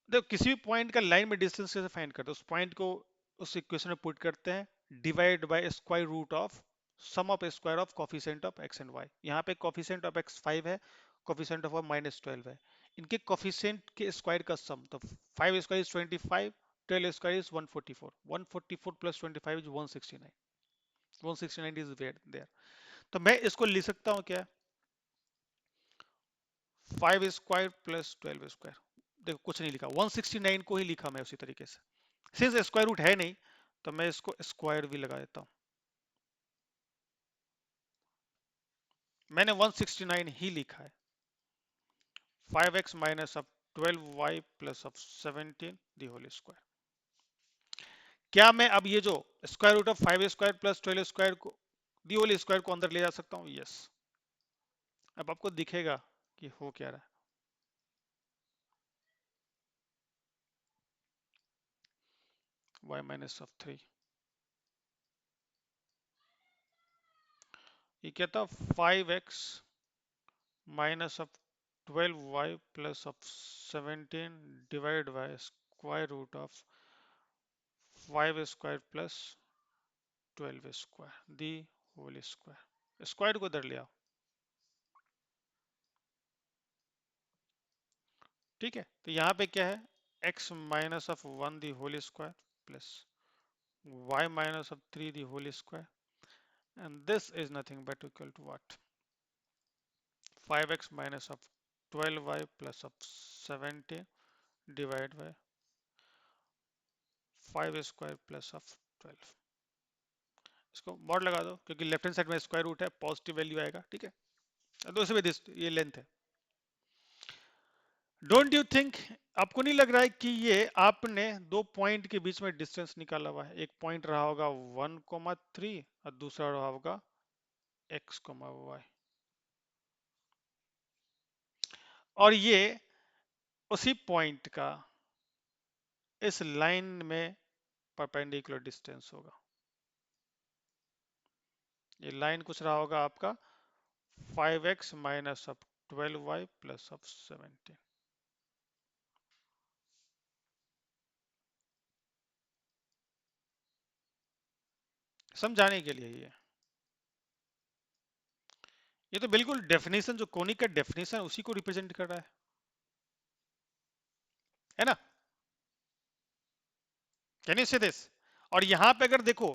देखो किसी भी पॉइंट का लाइन में डिस्टेंस कैसे फाइंड करते हैं? उस पॉइंट को उस इक्वेशन में पुट करते हैं, divide by square root of sum of square of coefficient of x and y. यहाँ पे कोफिशिएंट ऑफ एक्स 5 है, कोफिशिएंट ऑफ वाई -12 है. इनके कोफिशिएंट के स्क्वायर का सम, तो 5 square is 25, 12 square is 144, 144 plus 25 is 169, 169 is there. तो मैं इसको लिख सकता हूँ क्या? 5 स्क्वायर प्लस 12 स्क्वायर. देखो कुछ नहीं लिखा, 169 को ही लिखा मैं उसी तरीके से. सिंस स्क्वायर रूट है नहीं, तो मैं इसको स्क्वायर भी लगा देता हूं. मैंने 169 ही लिखा है. 5x minus of 12y plus of 17 the whole square. क्या मैं अब ये जो square root of 5 square plus 12 square को, दी होल स्क्वायर को अंदर ले जा सकता हूँ? यस. अब आपको दिखेगा कि हो क्या रहा है. y माइनस ऑफ 3, ये क्या था? 5x minus of 12y plus of 17 divide by square root of 5 square plus 12 square the whole square. Square को इधर ले आओ. ठीक है, तो यहाँ पे क्या है? x minus of 1 the whole square plus y minus of 3 the whole square, and this is nothing but equal to what? 5x minus of 12y plus of 17 divide by 5 square plus of 12. इसको mod लगा दो, क्योंकि left hand side में square root है, positive value आएगा. ठीक है, तो इसमें ये लेंथ है. डोंट यू थिंक, आपको नहीं लग रहा है कि ये आपने दो पॉइंट के बीच में डिस्टेंस निकाला हुआ है? एक पॉइंट रहा होगा 1,3 और दूसरा रहा होगा x,y, और ये उसी पॉइंट का इस लाइन में परपेंडिकुलर डिस्टेंस होगा. ये लाइन कुछ रहा होगा आपका 5x minus of 12y plus of 17. समझाने के लिए ये तो बिल्कुल डेफिनेशन, जो कोनिक का डेफिनेशन उसी को रिप्रेजेंट कर रहा है ना? Can you say this? और यहां पे अगर देखो,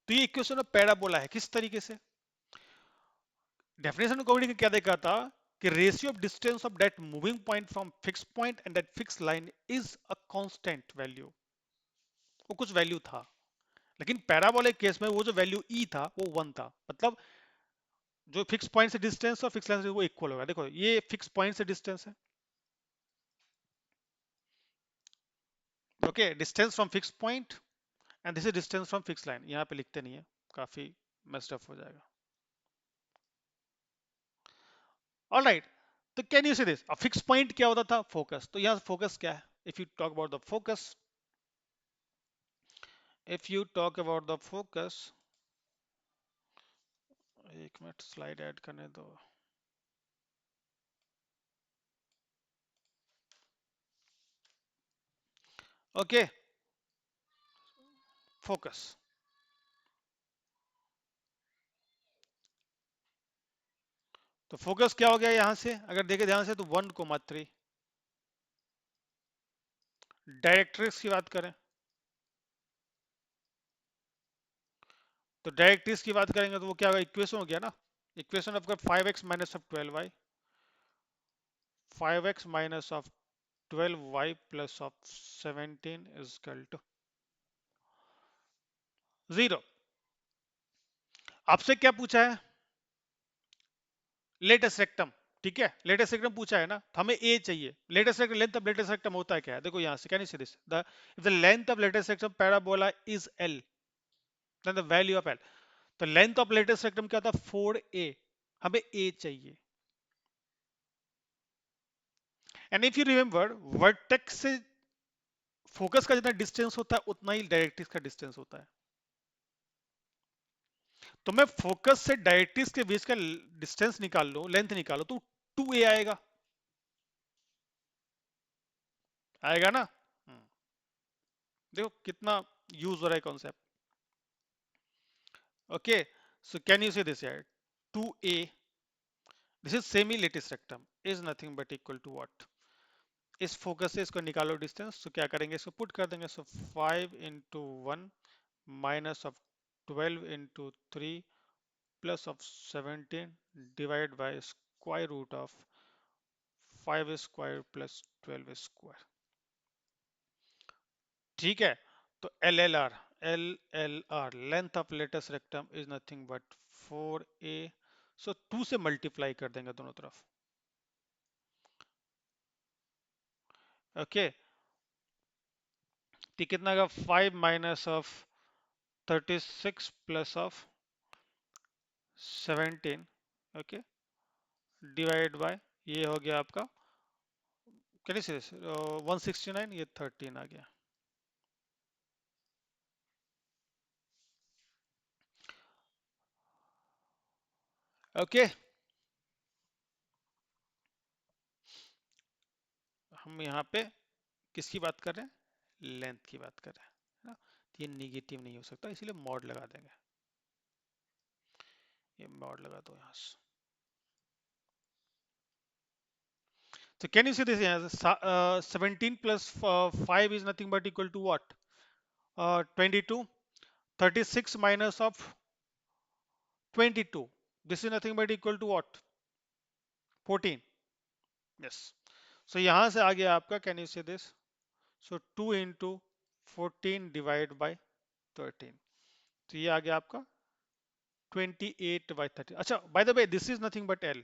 तो ये इक्वेशन ऑफ पैराबोला है. किस तरीके से? डेफिनेशन कोनिक क्या देखा था? कि ratio of distance of that moving point from fix point and that fix line is a constant value. वो कुछ वैल्यू था, लेकिन पैराबोलिक केस में वो जो वैल्यू ई था वो 1 था. मतलब जो फिक्स पॉइंट से डिस्टेंस और फिक्स लाइन से वो इक्वल होगा. देखो ये फिक्स पॉइंट से डिस्टेंस है. Okay, distance from fix point and this is distance from fix line. यहाँ पे लिखते नहीं है, काफी मेस्ड अप हो जाएगा. ऑलराइट, तो कैन यू सी दिस? अब फिक्स पॉइंट क्या होता था? फोकस. तो यहाँ फोकस क्या है? If you talk about the focus, if you talk about the focus, एक मिनट स्लाइड ऐड करने दो. Okay, focus. तो फोकस क्या हो गया यहां से, अगर देखे ध्यान से तो 1,3। डायरेक्ट्रिक्स की बात करें तो डायरेक्ट्रिक्स की बात करेंगे तो वो क्या होगा, इक्वेशन हो गया ना। Equation of 5x - 12y, 5x - 12y plus of 17 is equal to 0। आपसे क्या पूछा है, लेटेस्ट रेक्टम। ठीक है, लेटेस्ट रेक्टम पूछा है ना, तो हमें ए चाहिए। Latus rectum, length of latus rectum होता है क्या है, देखो यहां से, can you see this, the if the length of latus rectum parabola is L, then the value of L. तो लेंथ ऑफ लेटेस्ट रेक्टम क्या था, 4a, हमें ए चाहिए। And if you remember, vertex से फोकस का जितना distance होता है उतना ही डायरेक्ट्रिक्स का डिस्टेंस होता है। तो मैं फोकस से डायरेक्ट्रिक्स के बीच का डिस्टेंस निकाल लो, लेंथ निकालो, तो 2a आएगा। आएगा ना। देखो कितना यूज हो रहा है concept. Okay, so can you say this यार, 2a, this is semi latus rectum, is nothing but equal to what, इस फोकस से इसको निकालो डिस्टेंस, तो क्या करेंगे, इसको पुट कर देंगे। So 5 × 1 minus of 12 × 3 plus of 17 divide by square root of 5 square plus 12 square. ठीक है, तो L L R length of latus rectum is nothing but 4a। So 2 से मल्टीप्लाई कर देंगे दोनों तरफ। ओके, तो कितना का 5 minus of 36 plus of 17, okay, divide by, ये हो गया आपका, कैसे 169, ये 13 आ गया। ओके, हम यहाँ पे किसकी बात कर रहे हैं, लेंथ की बात कर रहे हैं, है ना। तो ये निगेटिव नहीं हो सकता, इसलिए मॉड लगा देंगे। ये मॉड लगा दो यहाँ से। So can you see this here? 17 plus 5 is nothing but equal to what? 22. 36 minus of 22. This is nothing but equal to what? 14. Yes. So यहाँ से आ गया आपका, can you see this? So 2 into 14 divided by 13. तो ये आ गया आपका 28/13। अच्छा, by the way, this is nothing but L.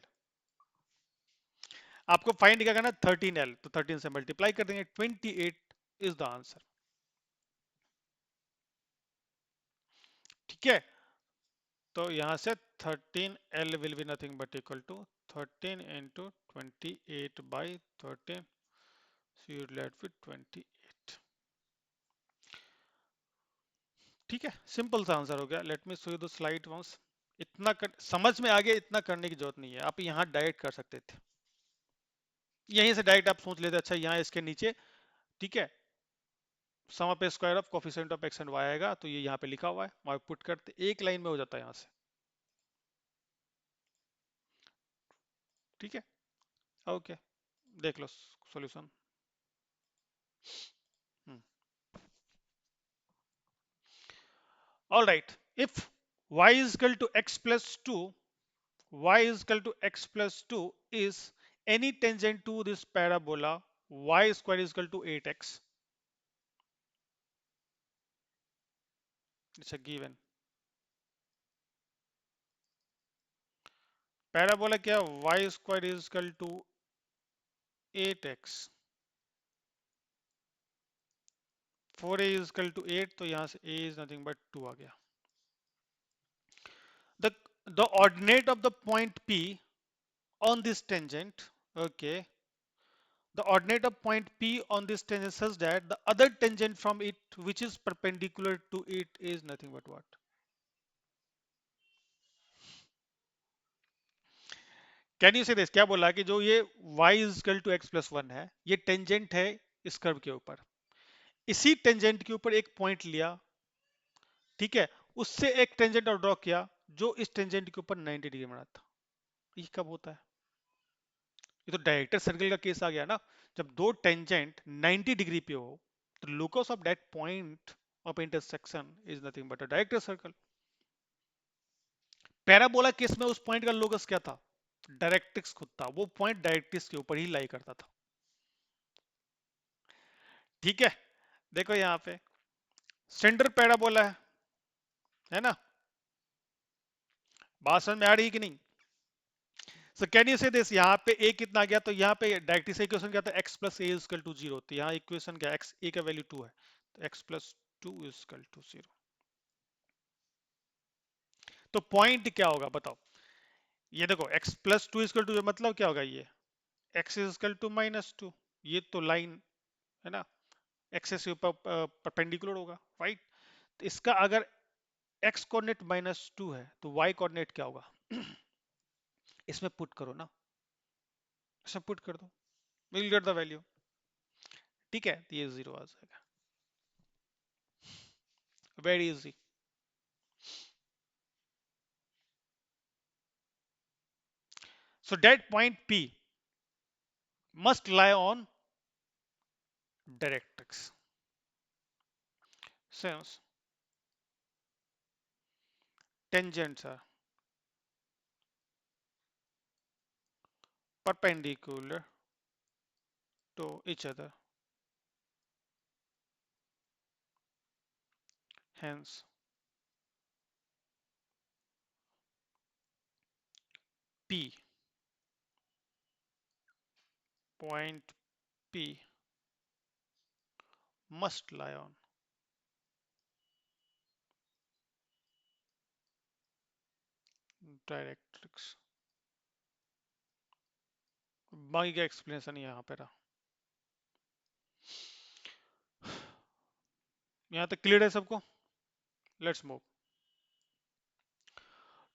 आपको फाइंड क्या करना, 13L, तो 13 से मल्टीप्लाई कर देंगे, 28 इज द आंसर। ठीक है, तो यहां से 13L will be nothing but equal to 13 into 28/13, so you left with 28। ठीक है, सिंपल सा आंसर हो गया। Let me show you the slide once. समझ में आ गया, इतना करने की जरूरत नहीं है, आप यहाँ डायरेक्ट कर सकते थे, यहीं से डायरेक्ट आप सोच लेते, अच्छा यहाँ इसके नीचे, ठीक है, sum of square of coefficient of x and y आएगा, तो ये यहाँ पे लिखा हुआ है, वहां पुट करते, एक लाइन में हो जाता है यहाँ से। ठीक है, ओके, देख लो solution. All right, if y is equal to x plus 2, y is equal to x plus 2 is any tangent to this parabola, y square is equal to 8x. It's a given. Parabola क्या, y square is equal to 8x. 4a is equal to 8, तो यहाँ से a is nothing but 2 आ गया। The the ordinate of the point P on this tangent, okay, the ordinate of point P on this tangent such that the other tangent from it which is perpendicular to it is nothing but what? Can you say this, क्या बोला कि जो ये y is equal to x plus 1 है, ये tangent है इस curve के ऊपर, इसी टेंजेंट के ऊपर एक पॉइंट लिया, ठीक है, उससे एक टेंजेंट और ड्रॉ किया जो इस टेंजेंट के ऊपर 90 डिग्री बना था। ये कब होता है? ये तो डायरेक्टर सर्कल का केस आ गया ना। जब दो टेंजेंट 90 डिग्री पे हो तो locus of that point of intersection is nothing but a director circle. Parabola case में उस पॉइंट का लोकस क्या था? डायरेक्ट्रिक्स खुद था, वो पॉइंट डायरेक्ट्रिक्स के ऊपर ही लाई करता था। ठीक है, देखो यहाँ पे सेंटर पैराबोला है ना? बात समझ में आ रही है कि नहीं? सो कैन यू से दिस, यहाँ पे ए कितना गया, तो यहाँ पे डायरेक्टली से इक्वेशन क्या था, x plus a equal to zero, तो यहाँ इक्वेशन क्या, x ए का वैल्यू 2 है, तो x plus two equal to zero. तो पॉइंट क्या होगा बताओ? ये देखो x plus two equal to मतलब क्या होगा, ये x equal to minus two, ये तो लाइन है ना, एक्सेस के ऊपर परपेंडिकुलर होगा, राइट? तो इसका अगर x कोऑर्डिनेट माइनस टू है तो y कोऑर्डिनेट क्या होगा? इसमें पुट करो ना, इसमें पुट कर दो, विल गेट द वैल्यू। ठीक है, तो ये जीरो आ जाएगा, very easy. So that point P must lie on directrix. Since tangents are perpendicular to each other, hence P, point P must lie on directrix। बाकी का explanation यहाँ पे रहा। यहाँ तक क्लियर है सबको? Let's move.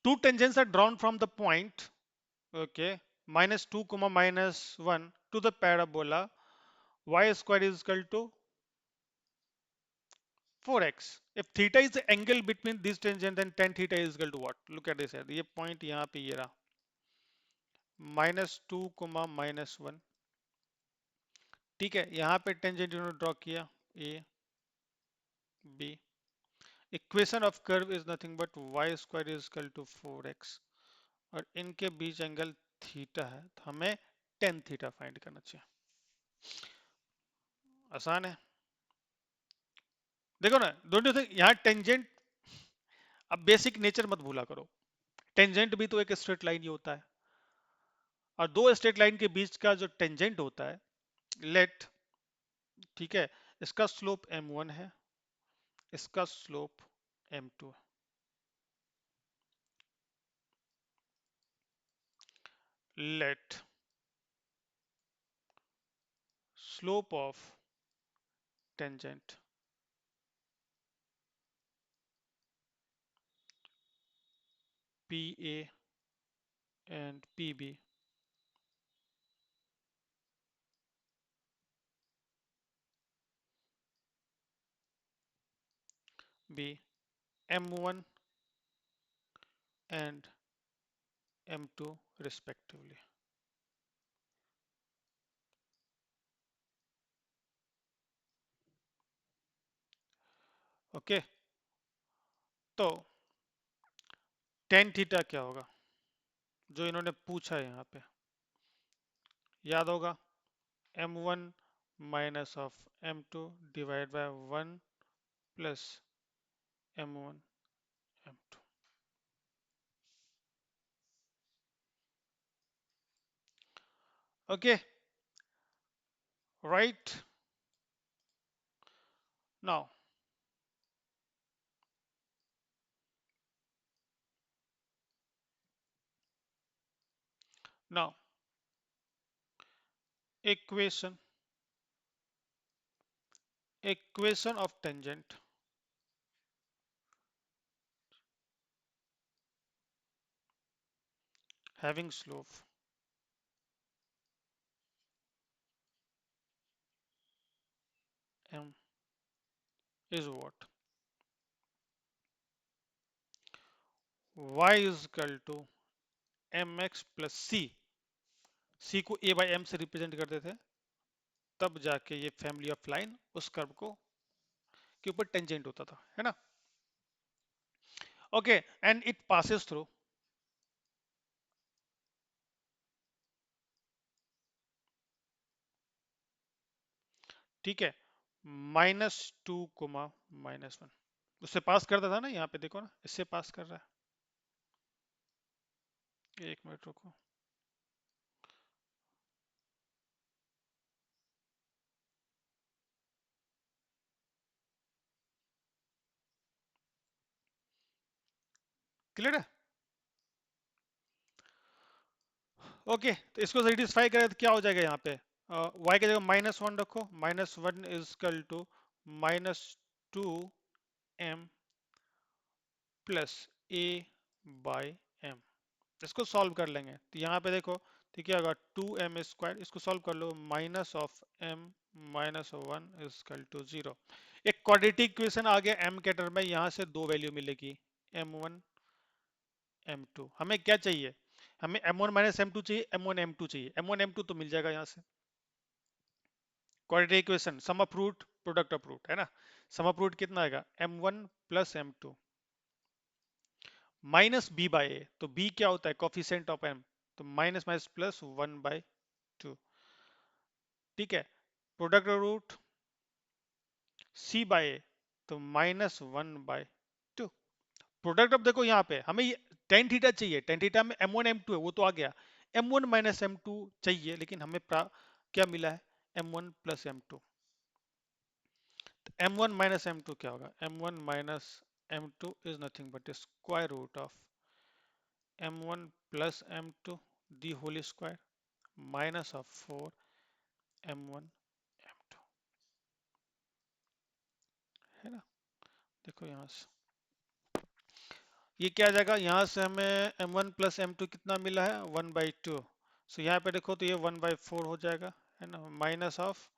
Two tangents are drawn from the point, okay, minus 2 comma minus 1 to the parabola y square is equal to 4x. If theta is the angle between these tangent, then tan theta is equal to what? Look at this here. ये point यहाँ पे ये रहा, -2 -1। ठीक है, यहाँ पे tangent इन्होंने ड्रॉ किया, A B. Equation of curve is nothing but y square is equal to 4x, और इनके बीच एंगल थीटा है, तो हमें tan थीटा फाइंड करना चाहिए। आसान है, देखो ना, डोंट यू थिंक यहाँ टेंजेंट, अब बेसिक नेचर मत भूला करो, टेंजेंट भी तो एक स्ट्रेट लाइन ही होता है, और दो स्ट्रेट लाइन के बीच का जो टेंजेंट होता है, लेट, ठीक है, इसका स्लोप m1 है, इसका स्लोप m2 है। Let slope of tangent PA and PB be m1 and m2 respectively। Okay, तो टेन थीटा क्या होगा जो इन्होंने पूछा है यहाँ पे, याद होगा, m1 minus of m2 divide by 1 plus m1 m2। Okay, right, now now equation equation of tangent having slope m is what? Y is equal to mx plus c को a बाई m से represent करते थे, तब जाके ये family of line उस curve को के ऊपर टेंजेंट होता था, है ना? Okay, and it passes through, ठीक है, -2 -1 उससे पास करता था ना, यहाँ पे देखो ना, इससे पास कर रहा है। एक मिनट रुको, क्लियर है? ओके, तो इसको सेटिस्फाई करें तो क्या हो जाएगा यहाँ पे? y की जगह -1 रखो, -1 is equal to -2m plus a by m। इसको सॉल्व कर लेंगे तो यहाँ पे देखो, तो क्या होगा, 2m², इसको सॉल्व कर लो, minus of m -1 is equal to 0। एक क्वाड्रेटिक इक्वेशन आ गया m के टर्म में, यहाँ से दो वैल्यू मिलेगी, m1 m2। हमें क्या चाहिए? हमें m1 -m2 चाहिए, m1 m2 चाहिए। m1 m2 तो मिल जाएगा यहाँ से, quadratic equation, sum of root product of root, है ना? सम ऑफ रूट कितना आएगा, m1 plus m2 minus b by a, तो b क्या होता है, कोफिशिएंट ऑफ m, तो माइनस माइनस प्लस 1/2, ठीक है, product of root c by a, तो -1/2। प्रोडक्ट ऑफ, देखो यहाँ पे हमें टेन थीटा चाहिए, टेन थीटा में m1 m2 है, वो तो आ गया, m1 माइनस m2 चाहिए, लेकिन हमें क्या मिला है, m1 plus m2। m1 minus m2 क्या होगा, m1 minus m2 is nothing but square root of m1 plus m2 the whole square minus of 4 m1 m2, है ना? देखो यहाँ से ये क्या आ जाएगा, यहाँ से हमें m1 प्लस m2 कितना मिला है, 1/2। सो यहाँ पे देखो तो ये 1/4 हो जाएगा, है ना? माइनस ऑफ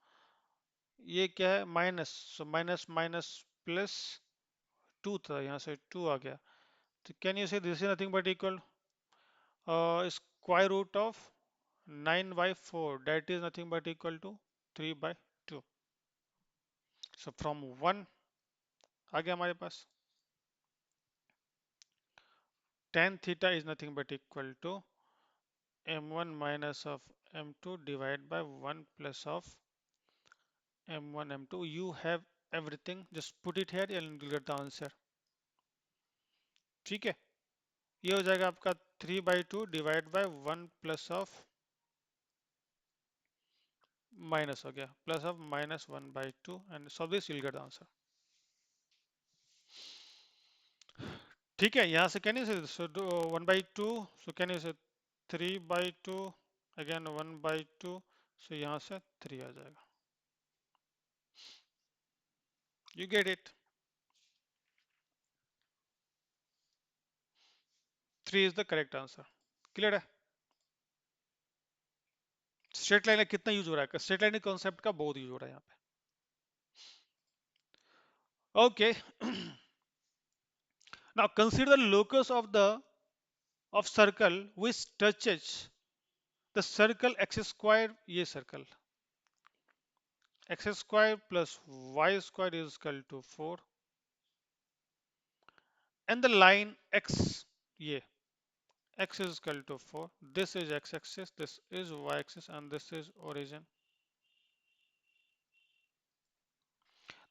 ये क्या है, minus, so minus minus plus 2 था, यहाँ से 2 आ गया, तो can you say this is nothing but equal square root of 9/4, that is nothing but equal to 3/2। So from 1 आ गया हमारे पास, tan theta is nothing but equal to m1 minus of m2 divided by 1 plus of m1 m2। You have everything, just put it here and you'll get the answer, ठीक है? ये हो जाएगा आपका 3/2 divide by 1 plus of, minus हो गया, plus of -1/2 and solve this, you'll get the answer, ठीक है? यहाँ से कैन यू से, सो 1/2, सो कैन यू से 3/2, अगेन 1/2, सो यहाँ से 3 आ जाएगा, you get it, 3 is the correct answer, clear है? स्ट्रेट लाइन का कितना यूज हो रहा है, स्ट्रेट लाइन कॉन्सेप्ट का बहुत यूज हो रहा है यहाँ पे। Okay, now consider the locus of the of circle which touches the circle x square, ये circle x square plus y square is equal to 4 and the line x, ये x is equal to 4, this is x axis, this is y axis, and this is origin.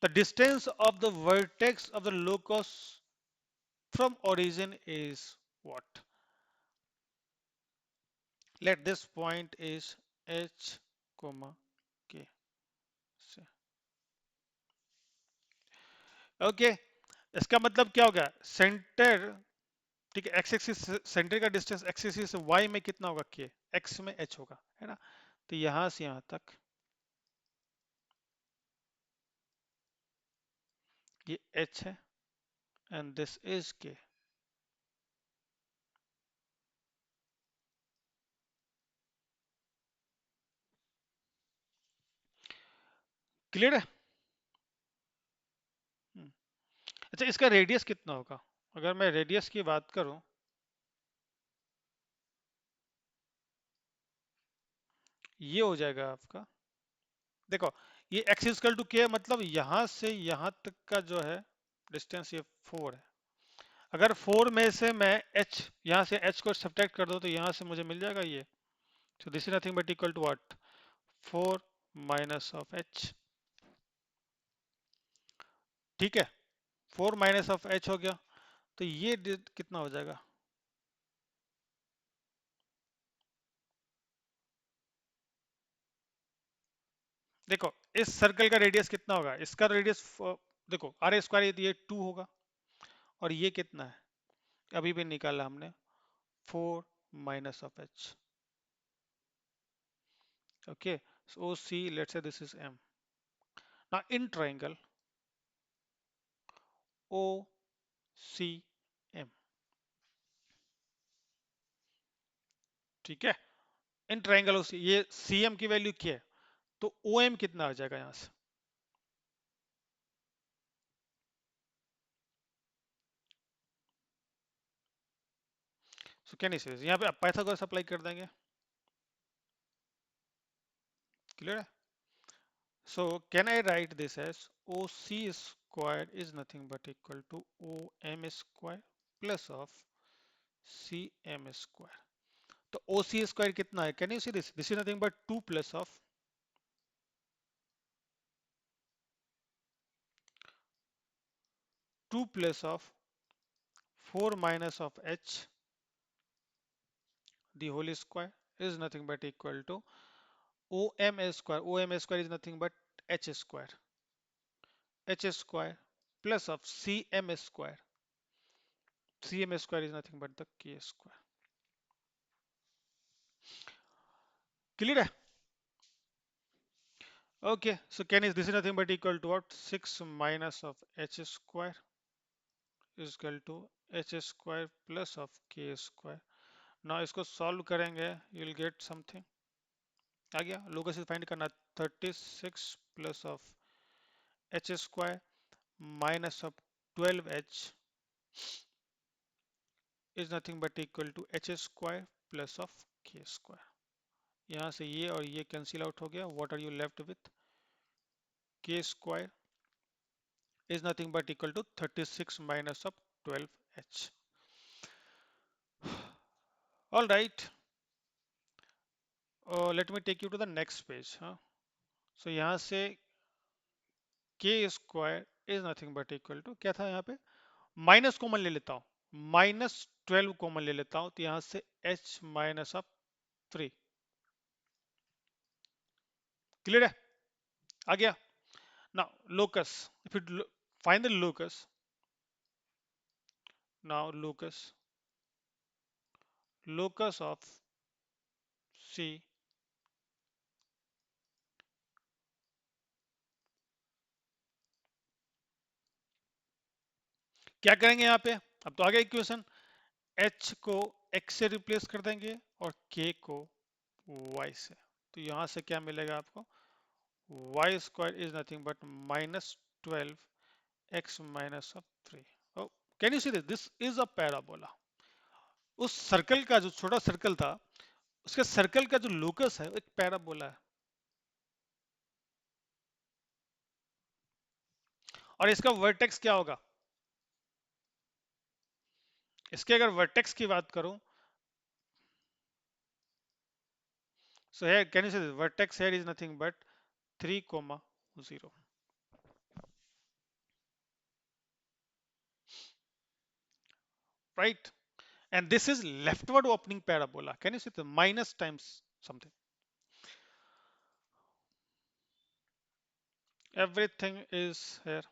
The distance of the vertex of the locus from origin is what? Let this point is h comma k से, okay, इसका मतलब क्या होगा, centre, ठीक है, x axis, centre का distance x axis से Y में कितना होगा, के, एक्स में एच होगा, है ना? तो यहां से यहां तक ये एच है एंड दिस इज के, क्लियर है? अच्छा, इसका रेडियस कितना होगा? अगर मैं रेडियस की बात करूं, ये हो जाएगा आपका, देखो, ये x इजकल टू के, मतलब यहां से यहां तक का जो है डिस्टेंस, ये 4 है। अगर 4 में से मैं h, यहां से h को सब्ट्रैक्ट कर दो तो यहां से मुझे मिल जाएगा ये। So this is nothing but equal to what, 4 minus of h। ठीक है, 4 माइनस ऑफ h हो गया। तो ये कितना हो जाएगा? देखो, इस सर्कल का रेडियस कितना होगा? इसका रेडियस, देखो, आर स्क्वायर, ये 2 होगा। और ये कितना है? अभी भी निकाला हमने, 4 minus of h। Okay, so C, let's say this is M. Now in triangle OCM, ठीक है, इन ट्राइंगल OC, ये CM की वैल्यू क्या है? तो OM कितना आ जाएगा यहां से? सो कैन यू से यहाँ पे पाइथागोरस अप्लाई कर देंगे। क्लियर है? So can I write this as OC square is nothing but equal to OM square plus of CM square. तो OC स्क्वायर कितना है? Can you see this? This is nothing but 2 plus of 2 plus of 4 minus of h the whole square is nothing but equal to OM square. OM square is nothing but h square. H square plus of CM square. CM square is nothing but the K square. Clear है? Okay, so can is this is nothing but equal to what? 6 minus of h square is equal to h square plus of k square. Now इसको solve करेंगे, you will get something. आ गया? Locus find करना, 36 plus of h square minus of 12h is nothing but equal to h square plus of k square. यहाँ से ये और ये cancel out हो गया. What are you left with? K square is nothing but equal to 36 minus of 12h. All right. Let me take you to the next page. So यहाँ से k square is nothing but equal to, क्या था यहाँ पे? Minus common ले लेता हूँ, -12 common ले लेता हूँ, तो यहाँ से h माइनस ऑफ 3. क्लियर है? आ गया? Now locus, if you find the locus, now locus of C, क्या करेंगे यहाँ पे? अब तो आ गया इक्वेशन, h को x से रिप्लेस कर देंगे और k को y से। तो यहाँ से क्या मिलेगा आपको? y square is nothing but -12 x minus of 3. Can you see this? This is a parabola. उस सर्कल का जो छोटा सर्कल था, उसके सर्कल का जो लोकस है, एक पैराबोला है। और इसका वर्टेक्स क्या होगा? इसके अगर वर्टेक्स की बात करूं, so here can you say this? Vertex here is nothing but 3 comma 0, right? And this is leftward opening parabola. Can you see the minus times something? Everything is here.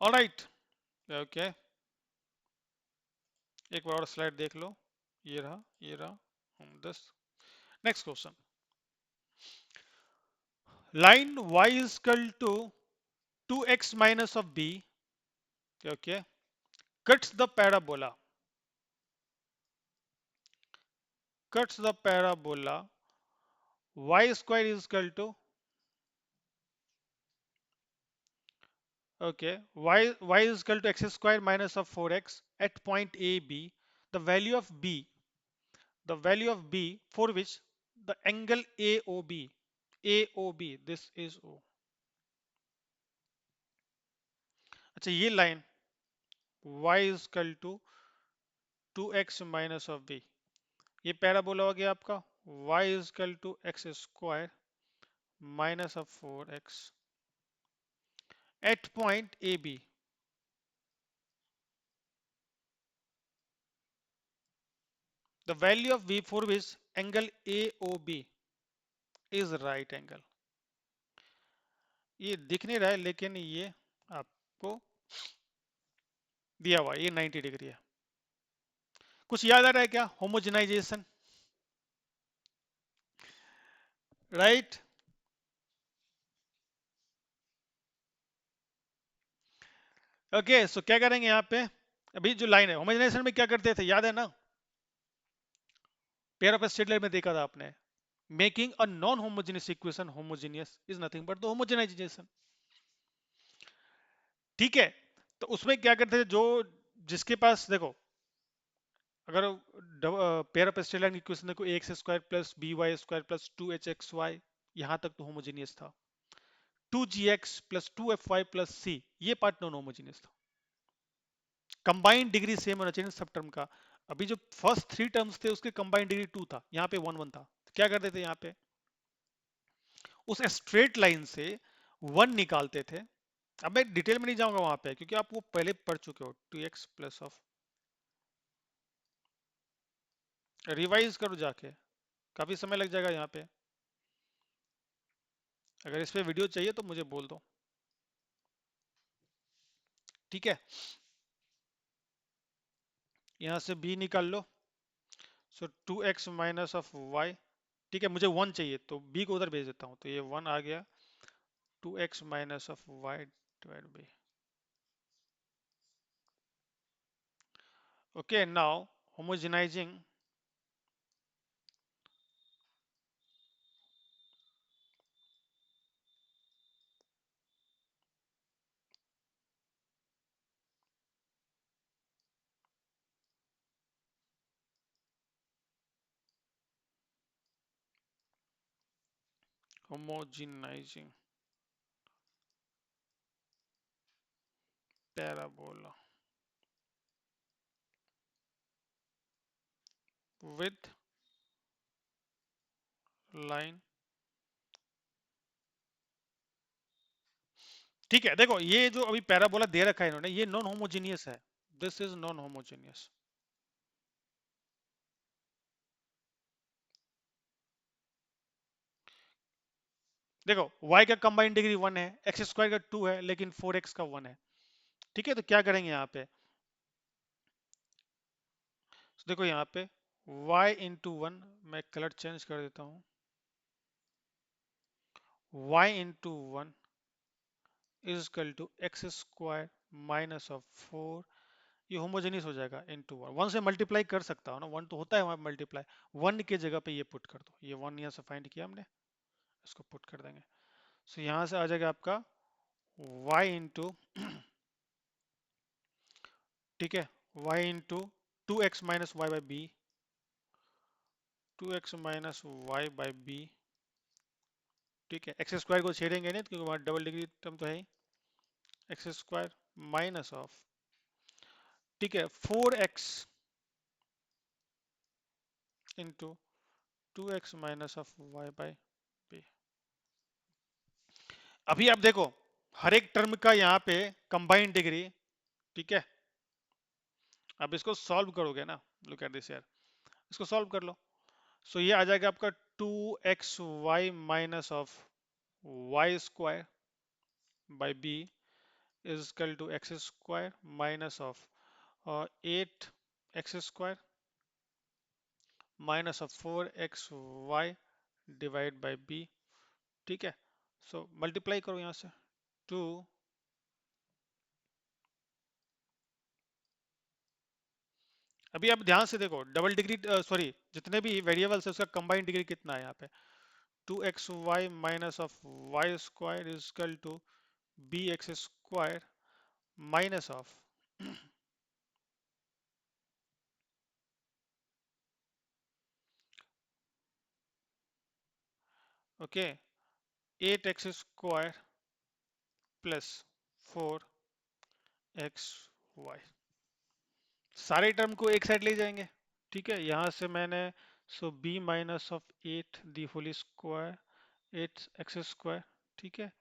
All right. Okay. एक बार और slide देख लो. ये रहा. This. Next question. Line y is equal to 2x minus of b. Okay. Cuts the parabola. cuts the parabola y square is equal to, okay, y is equal to x square minus of 4x at point a b. The value of b, the value of b for which the angle AOB, AOB, this is O. अच्छा ये line y is equal to 2x minus of b, ये parabola हो गया आपका y is equal to x square minus of 4x at point AB. The value of v for which angle AOB is right angle. ये दिख नहीं रहा है लेकिन ये आपको दिया हुआ है, ये 90 डिग्री है। कुछ याद आ रहा है क्या? Homogenization, right? ओके, सो क्या करेंगे यहाँ पे? अभी जो लाइन है होमोजेनाइजेशन में क्या करते थे, याद है ना? पेयर ऑफ स्ट्रेट लाइन में देखा था आपने, making a non homogeneous equation homogeneous is nothing but the homogenisation. ठीक है, तो उसमें क्या करते थे, जो जिसके पास देखो, अगर pair of straight line equation देखो, a x square plus b y square plus 2hxy, यहां तक तो होमोजेनियस था। 2gx plus 2fy plus c, ये पार्ट नॉन होमोजेनियस था। कंबाइंड डिग्री सेम होना चाहिए सब टर्म का। अभी जो फर्स्ट थ्री टर्म्स थे उसके कंबाइंड डिग्री 2 था, यहाँ पे 1 1 था। तो क्या करते थे यहाँ पे, उस स्ट्रेट लाइन से 1 निकालते थे। अब मैं डिटेल में नहीं जाऊंगा वहां पे क्योंकि आप वो पहले पढ़ चुके हो। 2x प्लस ऑफ, रिवाइज करो जाके, काफी समय लग जाएगा यहाँ पे। अगर इस पे वीडियो चाहिए तो मुझे बोल दो, ठीक है? यहाँ से b निकाल लो, सो 2x माइनस ऑफ y। ठीक है, मुझे 1 चाहिए तो b को उधर भेज देता हूँ, तो ये 1 आ गया। 2x minus of y divide by, okay, now homogenizing homogenizing parabola with line। ठीक है, देखो ये जो अभी पैराबोला दे रखा है इन्होंने, ये नॉन होमोजीनियस है। This is non homogeneous. देखो y का कंबाइंड डिग्री 1 है, एक्स स्क्वायर का 2 है, लेकिन 4x का 1 है। ठीक है, तो क्या करेंगे यहाँ पे, तो देखो यहाँ पे y इंटू 1, मैं कलर चेंज कर देता हूँ, y into 1 is equal to x square minus of 4। ये होमोजेनियस हो जाएगा इनटू 1। 1 से मल्टीप्लाई कर सकता हूँ ना, 1 तो होता है वहां मल्टीप्लाई। 1 के जगह पे ये पुट कर दो, ये 1 यहाँ से फाइंड किया हमने, इसको पुट कर देंगे। सो यहाँ से आ जाएगा आपका y इंटू, ठीक है, y into 2x minus y by b, 2x minus y by b. ठीक है, एक्स स्क्वायर को छेड़ेंगे नहीं क्योंकि वहाँ डबल डिग्री टर्म तो है ही। एक्स स्क्वायर माइनस ऑफ, ठीक है, 4x into 2x minus of y by b. अभी आप देखो हर एक टर्म का यहाँ पे कंबाइंड डिग्री, ठीक है? अब इसको सॉल्व करोगे ना, लुक एट दिस यार, इसको सॉल्व कर लो। सो ये आ जाएगा आपका 2xy minus of y square by b is equal to x square minus of 8x square minus of 4xy divide by b. ठीक है, सो मल्टीप्लाई करो यहाँ से, 2 अभी आप ध्यान से देखो, डबल डिग्री, सॉरी, जितने भी वेरिएबल्स है उसका कंबाइंड डिग्री कितना है यहाँ पे? 2xy minus of y square is equal to b x square minus of, okay, 8x square plus 4xy। सारे टर्म को एक साइड ले जाएंगे, ठीक है। यहां से मैंने, so b minus of 8 the whole square 8x स्क्वायर, ठीक है,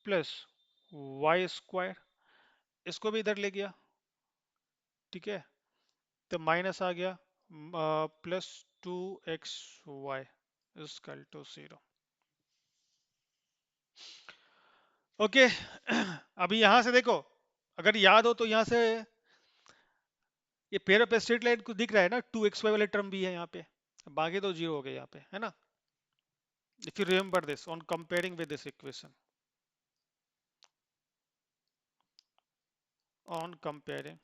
प्लस वाई स्क्वायर, इसको भी इधर ले गया, ठीक है, तो माइनस आ गया, plus 2xy equal to 0। Okay. अभी यहां से देखो, अगर याद हो तो यहां से ये पेयर ऑफ स्ट्रेट लाइन को दिख रहा है ना, 2xy वाले टर्म भी है यहाँ पे, बाकी तो जीरो हो गए यहाँ पे, है ना? If you remember this on comparing with this equation, on comparing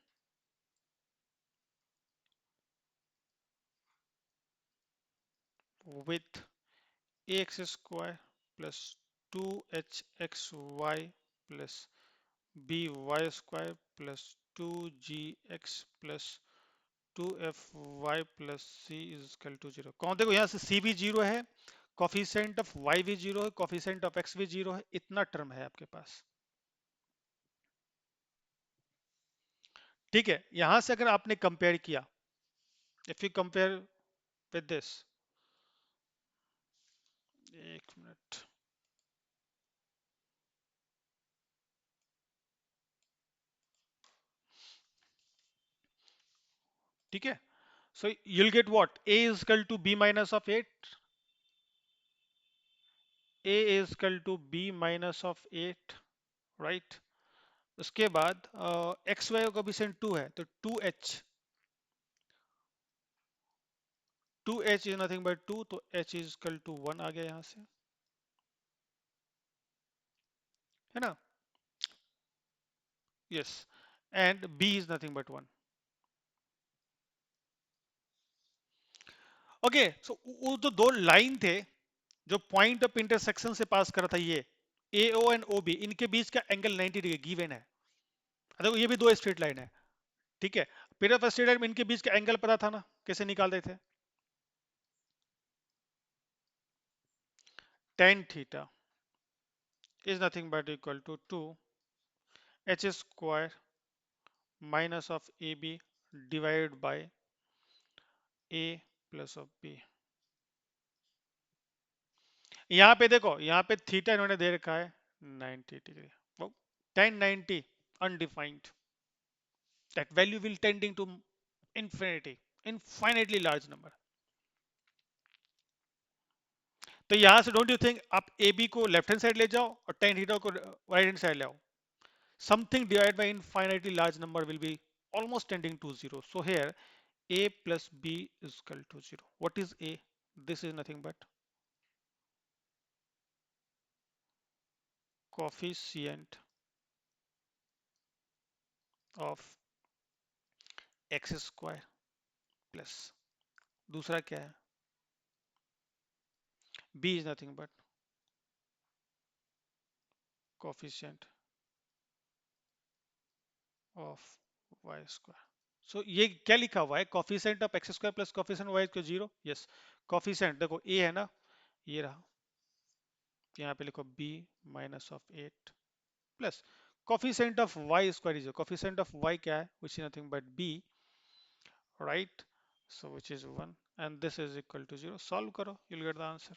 with ax square plus 2hxy plus by square plus 2gx plus 2fy plus c is equal to 0। कौन, देखो यहाँ से c भी जीरो है, कॉफिशिएंट ऑफ y भी zero है, coefficient of x भी zero है, इतना टर्म है आपके पास, ठीक है। यहां से अगर आपने कंपेयर किया, if you compare with this, एक मिनट, ठीक है। So you'll get what? A is equal to b minus of 8. A is equal to b minus of 8, right? उसके बाद एक्स वाई का कोफिशिएंट 2 है, तो 2h इज नथिंग बट 2, तो h is equal to 1 आ गया यहाँ से, है ना? Yes, and b is nothing but 1। Okay, so वो जो दो लाइन थे जो पॉइंट ऑफ इंटरसेक्शन से पास कर रहा था, ये AO एंड OB, इनके बीच का एंगल 90 डिग्री गिवन है। देखो ये भी दो स्ट्रेट लाइन है, ठीक है। पीरियड ऑफ स्ट्रेट लाइन में इनके बीच का एंगल पता था ना, कैसे निकालते थे? tan theta is nothing but equal to 2 h square minus of AB divided by A plus of B। यहाँ पे देखो, यहाँ पे थीटा इन्होंने दे रखा है 90 डिग्री, वो tan 90 undefined, that value will tending to infinity, infinitely large number। तो यहाँ से डोंट यू थिंक आप AB को लेफ्ट हैंड साइड ले जाओ और tan थीटा को राइट हैंड साइड ले आओ, something divided by infinitely large number will be almost tending to zero। So here A plus B is equal to 0। What is A? This is nothing but coefficient of x square plus, दूसरा क्या है? B is nothing but coefficient of y square। So ये क्या लिखा हुआ है? coefficient of x square plus coefficient y square 0। yes, coefficient देखो A है ना, ये रहा, यहाँ पे लिखो B minus of 8 plus coefficient of y square is coefficient of y क्या है? which is nothing but B, right? So which is 1 and this is equal to 0। solve करो, you'll get the answer।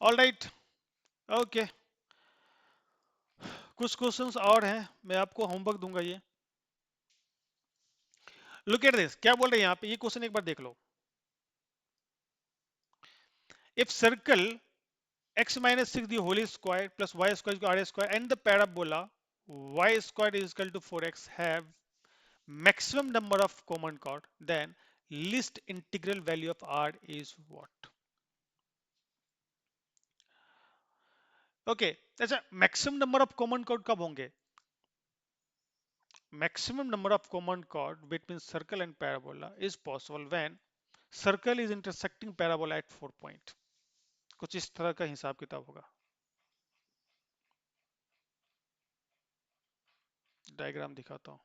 all right, okay, कुछ questions और हैं, मैं आपको homework दूंगा ये। लुक एट दिस, क्या बोल रहे हैं यहाँ पे, ये क्वेश्चन एक बार देख लो। If circle x minus 6 the whole square plus y square is equal to r square and the parabola y square is equal to 4x have maximum number of common chord, then least integral value of r is what? Okay. अच्छा, maximum number of common chord कब होंगे? Maximum number of common chord between circle and parabola is possible when circle is intersecting parabola at 4 point. कुछ इस तरह का हिसाब किताब होगा। डायग्राम दिखाता हूँ।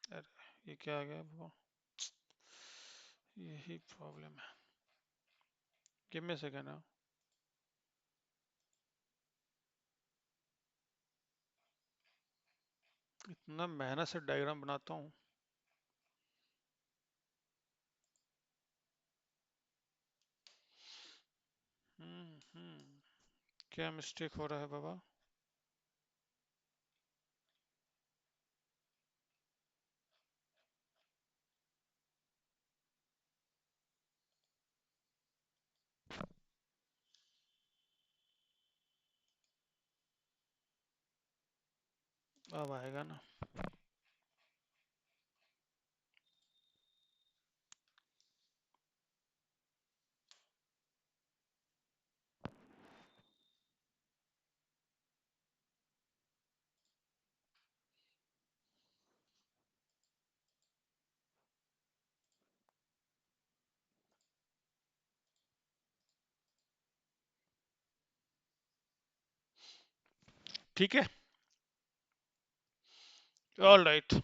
अरे ये क्या आ गया वो, यही प्रॉब्लम है। गिव मी अ सेकंड ना। इतना मेहनत से डायग्राम बनाता हूँ। क्या मिस्टेक हो रहा है बाबा? अब आएगा ना। ठीक है। All right.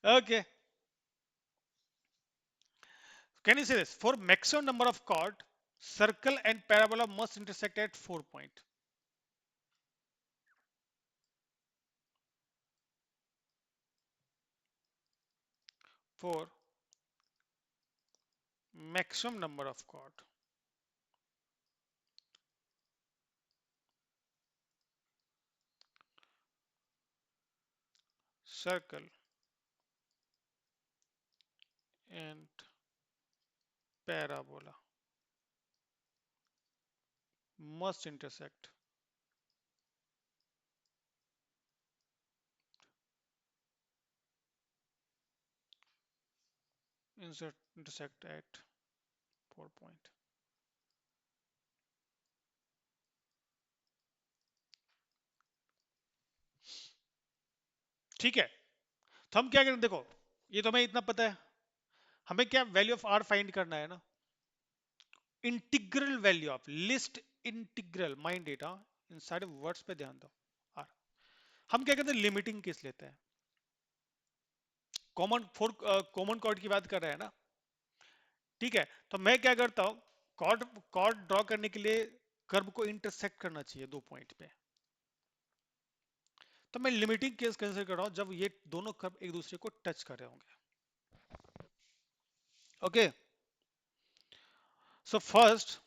Okay, can you say this? For maximum number of chord, circle and parabola must intersect at 4 point. For maximum number of chord, circle and parabola must intersect intersect at 4 point. ठीक है, तो हम क्या करें, देखो ये तो हमें इतना पता है। हमें क्या वैल्यू ऑफ आर फाइंड करना है ना। Integral value of list, integral mind data इन सारे वर्ड्स पे ध्यान दो। आर, हम क्या कहते हैं, लिमिटिंग केस लेते हैं। कॉमन फोर कॉमन कॉर्ड की बात कर रहे हैं ना। ठीक है, तो मैं क्या करता हूं, कॉर्ड कॉर्ड ड्रॉ करने के लिए कर्व को इंटरसेक्ट करना चाहिए 2 पॉइंट पे। तो मैं लिमिटिंग केस कंसीडर कर रहा हूं जब ये दोनों कर्व एक दूसरे को टच कर रहे होंगे। Okay, so first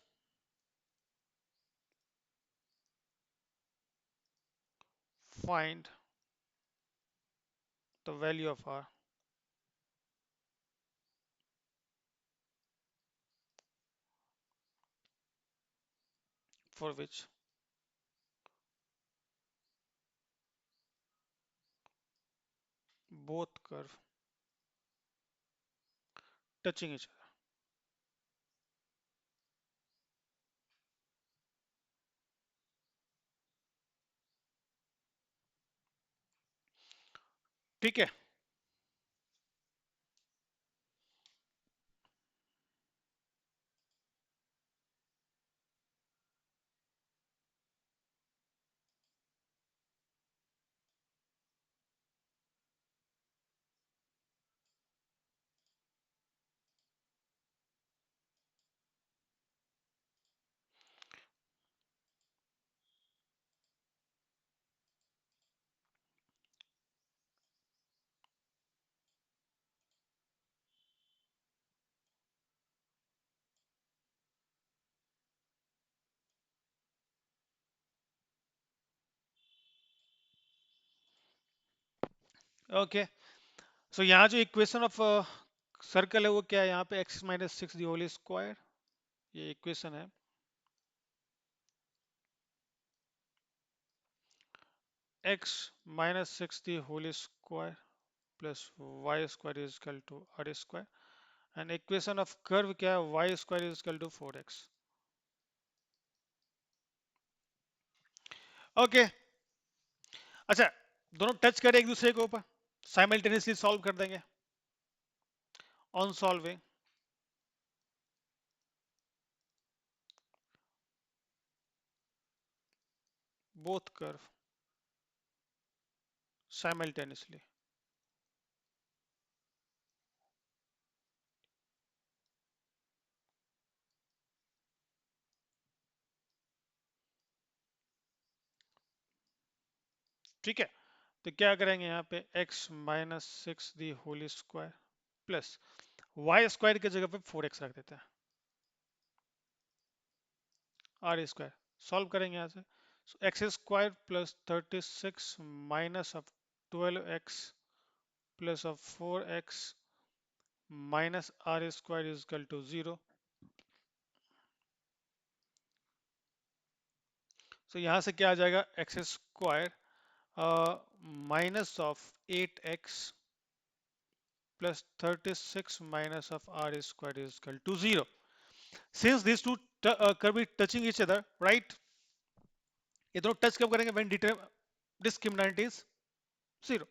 find the value of r for which both curve touching each other. ठीक है, ओके, सो यहाँ जो इक्वेशन ऑफ सर्कल है वो क्या है, यहाँ पे x minus six the whole square, ये इक्वेशन है। x minus six the whole square plus y square is equal to r square, and equation of curve क्या है, y square is equal to four x. Okay, अच्छा, दोनों touch करें एक दूसरे के ऊपर, साइमल्टेनियसली सॉल्व कर देंगे। On solving both curve simultaneously, ठीक है। तो क्या करेंगे यहाँ पे, x minus six the whole square plus y square की जगह पे फोर एक्स रख देते हैं, आर स्क्वायर सॉल्व करेंगे यहाँ से। X square plus thirty six minus of twelve x plus of four x minus r square is equal to zero. So यहाँ से क्या आ जाएगा, x square minus of eight x plus 36 minus of r squared is equal to 0. Since these two curve be touching each other, right? ये दोनों touch कब करेंगे, when discriminant is 0.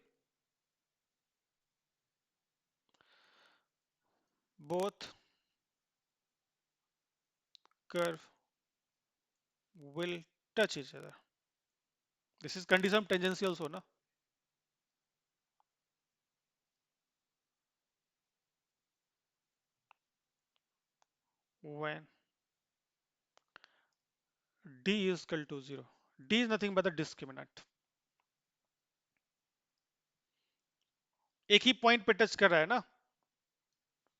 Both curve will touch each other. This is condition of tangency also, na? When d is equal to 0. D is nothing but the discriminant. एक ही point पे touch कर रहा है ना,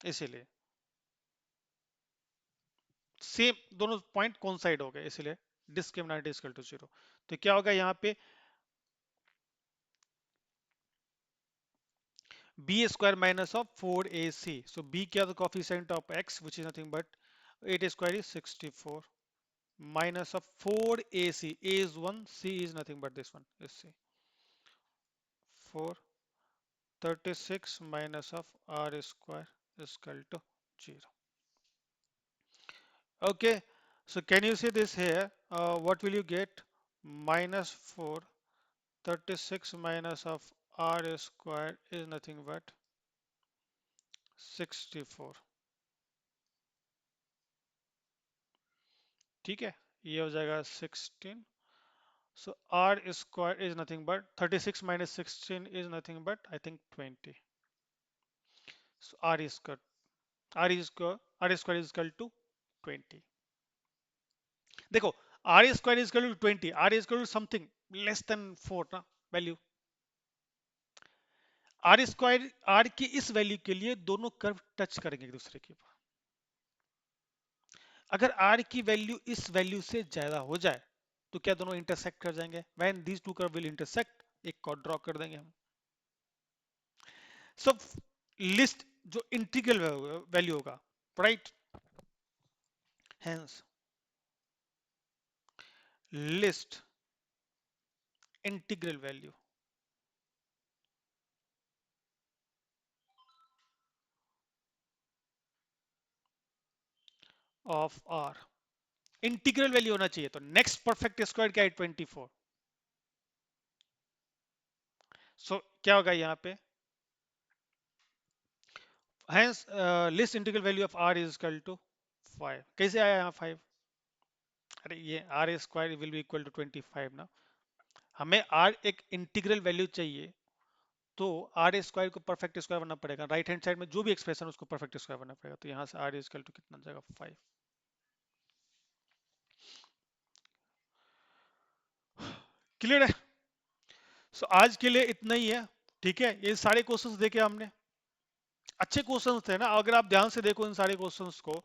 इसीलिए सेम दोनों पॉइंट कोइंसाइड हो गए, इसलिए डिस्क्रिमिनेंट इज इक्वल टू 0। तो क्या होगा यहाँ पे, b square minus of 4ac. So b क्या, the coefficient of x, which is nothing but 8 square is 64 minus of 4ac. A is 1, c is nothing but this one is c. 436 minus of r square is equal to 0. Okay, so can you see this here? What will you get? Minus 436 minus of r square is nothing but 64. ठीक है, ये हो जाएगा 16. So r square is nothing but 36 minus 16 is nothing but I think 20. So r square is equal to 20. देखो, r square is equal to 20, r is equal to something less than 4 ना value. r square r की इस value के लिए दोनों curve touch करेंगे एक दूसरे के ऊपर। अगर r की वैल्यू इस वैल्यू से ज्यादा हो जाए तो क्या दोनों इंटरसेक्ट कर जाएंगे, when these two curve will intersect, एक कॉर्ड ड्रॉ कर देंगे हम। सो लिस्ट जो इंटीग्रल वैल्यू होगा, right, hence least integral value of r, integral value होना चाहिए। तो नेक्स्ट परफेक्ट स्क्वायर क्या है, 24। सो क्या होगा यहाँ पे, hence least integral value of r is equal to 5। कैसे आया यहाँ 5, अरे ये r square will be equal to 25 ना। हमें आर एक इंटीग्रल वैल्यू चाहिए, तो आर स्क्वायर को परफेक्ट स्क्वायर बनना पड़ेगा, राइट हैंड साइड में जो भी एक्सप्रेशन उसको परफेक्ट स्क्वायर बनना पड़ेगा। तो यहाँ से आर इज इक्वल टू कितना जाएगा, 5। क्लियर है। सो आज के लिए इतना ही है, ठीक है। ये सारे क्वेश्चंस देखे हमने, अच्छे क्वेश्चंस थे ना। अगर आप ध्यान से देखो इन सारे क्वेश्चंस को,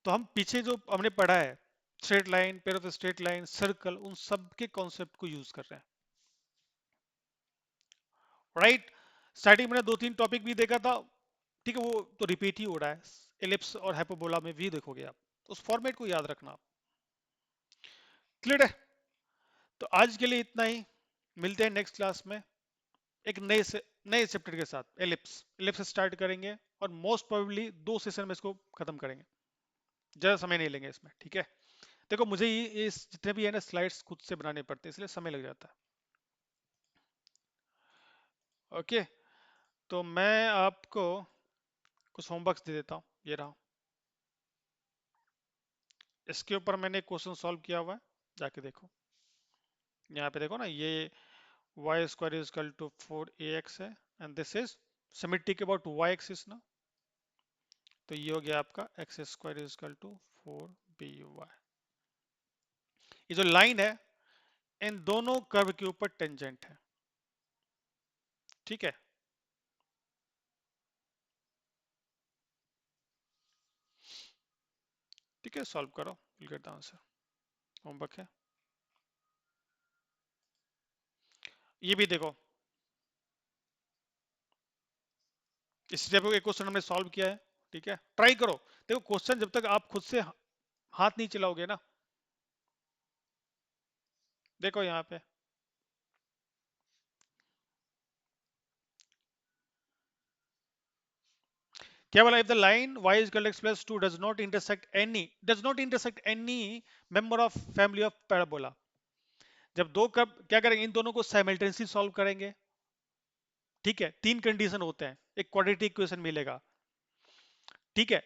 तो हम पीछे जो हमने पढ़ा है, straight line, pair of straight line, circle, उन सब के कॉन्सेप्ट को यूज कर रहे हैं, राइट। स्टार्टिंग में दो तीन टॉपिक भी देखा था, ठीक है, वो तो रिपीट ही हो रहा है। एलिप्स और हाइपरबोला में भी देखोगे आप, उस फॉर्मेट को याद रखना आप। क्लियर है? तो आज के लिए इतना ही, मिलते हैं नेक्स्ट क्लास में एक नए चैप्टर के साथ। एलिप्स एलिप्स स्टार्ट करेंगे और मोस्ट प्रोबेबली 2 सेशन में इसको खत्म करेंगे, ज़्यादा समय नहीं लेंगे इसमें, ठीक है। देखो मुझे ये जितने भी है ना स्लाइड्स खुद से बनाने पड़ते हैं, इसलिए समय लग जाता है। ओके, तो मैं आपको कुछ होमवर्क दे देता हूँ, ये रहा। इसके ऊपर मैंने क्वेश्चन सॉल्व किया हुआ है, जाके देखो। यहाँ पे देखो ना, ये y square is equal to 4ax है, and this is symmetric about y axis ना, तो ये हो गया आपका x square is equal to 4by। ये जो लाइन है इन दोनों कर्व के ऊपर टेंजेंट है, ठीक है। ठीक है, सॉल्व करो, will get the answer. Homework है, ये भी देखो। इस टाइप का एक क्वेश्चन हमने सॉल्व किया है, ठीक है, ट्राई करो। देखो क्वेश्चन जब तक आप खुद से हाथ नहीं चलाओगे ना, देखो यहाँ पे क्या बोला, if the line y is equal to x plus 2 does not intersect any member of family of parabola। जब दो कर्व क्या करेंगे, इन दोनों को साइमल्टेनियसली सॉल्व करेंगे, ठीक है। तीन कंडीशन होते हैं, एक क्वाड्रेटिक इक्वेशन मिलेगा, ठीक है।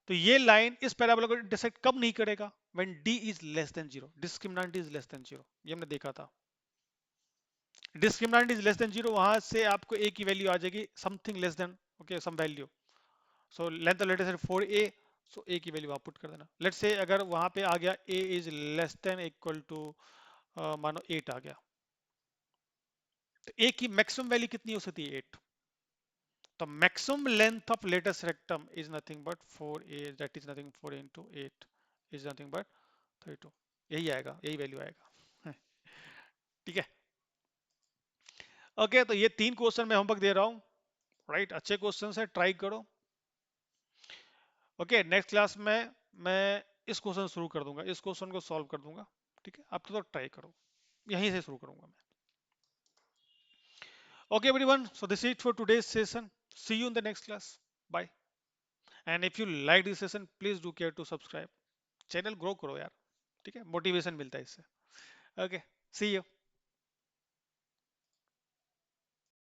तो ये लाइन इस पैराबोला को इंटरसेक्ट कब नहीं करेगा, when d is less than zero, discriminant is less than zero, ये हमने देखा था। Discriminant is less than zero, वहां से आपको a की वैल्यू आ जाएगी something less than, okay, some value. So length of latus 4a, so a की वैल्यू आप पुट कर देना। लेट्स से अगर वहां पे आ गया a is less than equal to मानो 8 आ गया, तो a की मैक्सिमम वैल्यू कितनी हो सकती है, 8। तो maximum length of latus rectum is nothing but 4a, that is nothing 4 into 8 is nothing but 32। यही आएगा, यही वैल्यू आएगा। ठीक है। ओके, तो ये 3 क्वेश्चन मैं होमवर्क दे रहा हूँ, राइट, अच्छे क्वेश्चन है, ट्राई करो। ओके, नेक्स्ट क्लास में मैं इस क्वेश्चन शुरू कर दूंगा, इस क्वेश्चन को सॉल्व कर दूंगा, ठीक है। आप तो ट्राई करो, यहीं से शुरू करूंगा मैं। Okay everyone, so this is for today's session, see you in the next class, bye. And if you like this session please do care to subscribe, channel grow करो यार, ठीक है, मोटिवेशन मिलता है इससे। Okay, see you.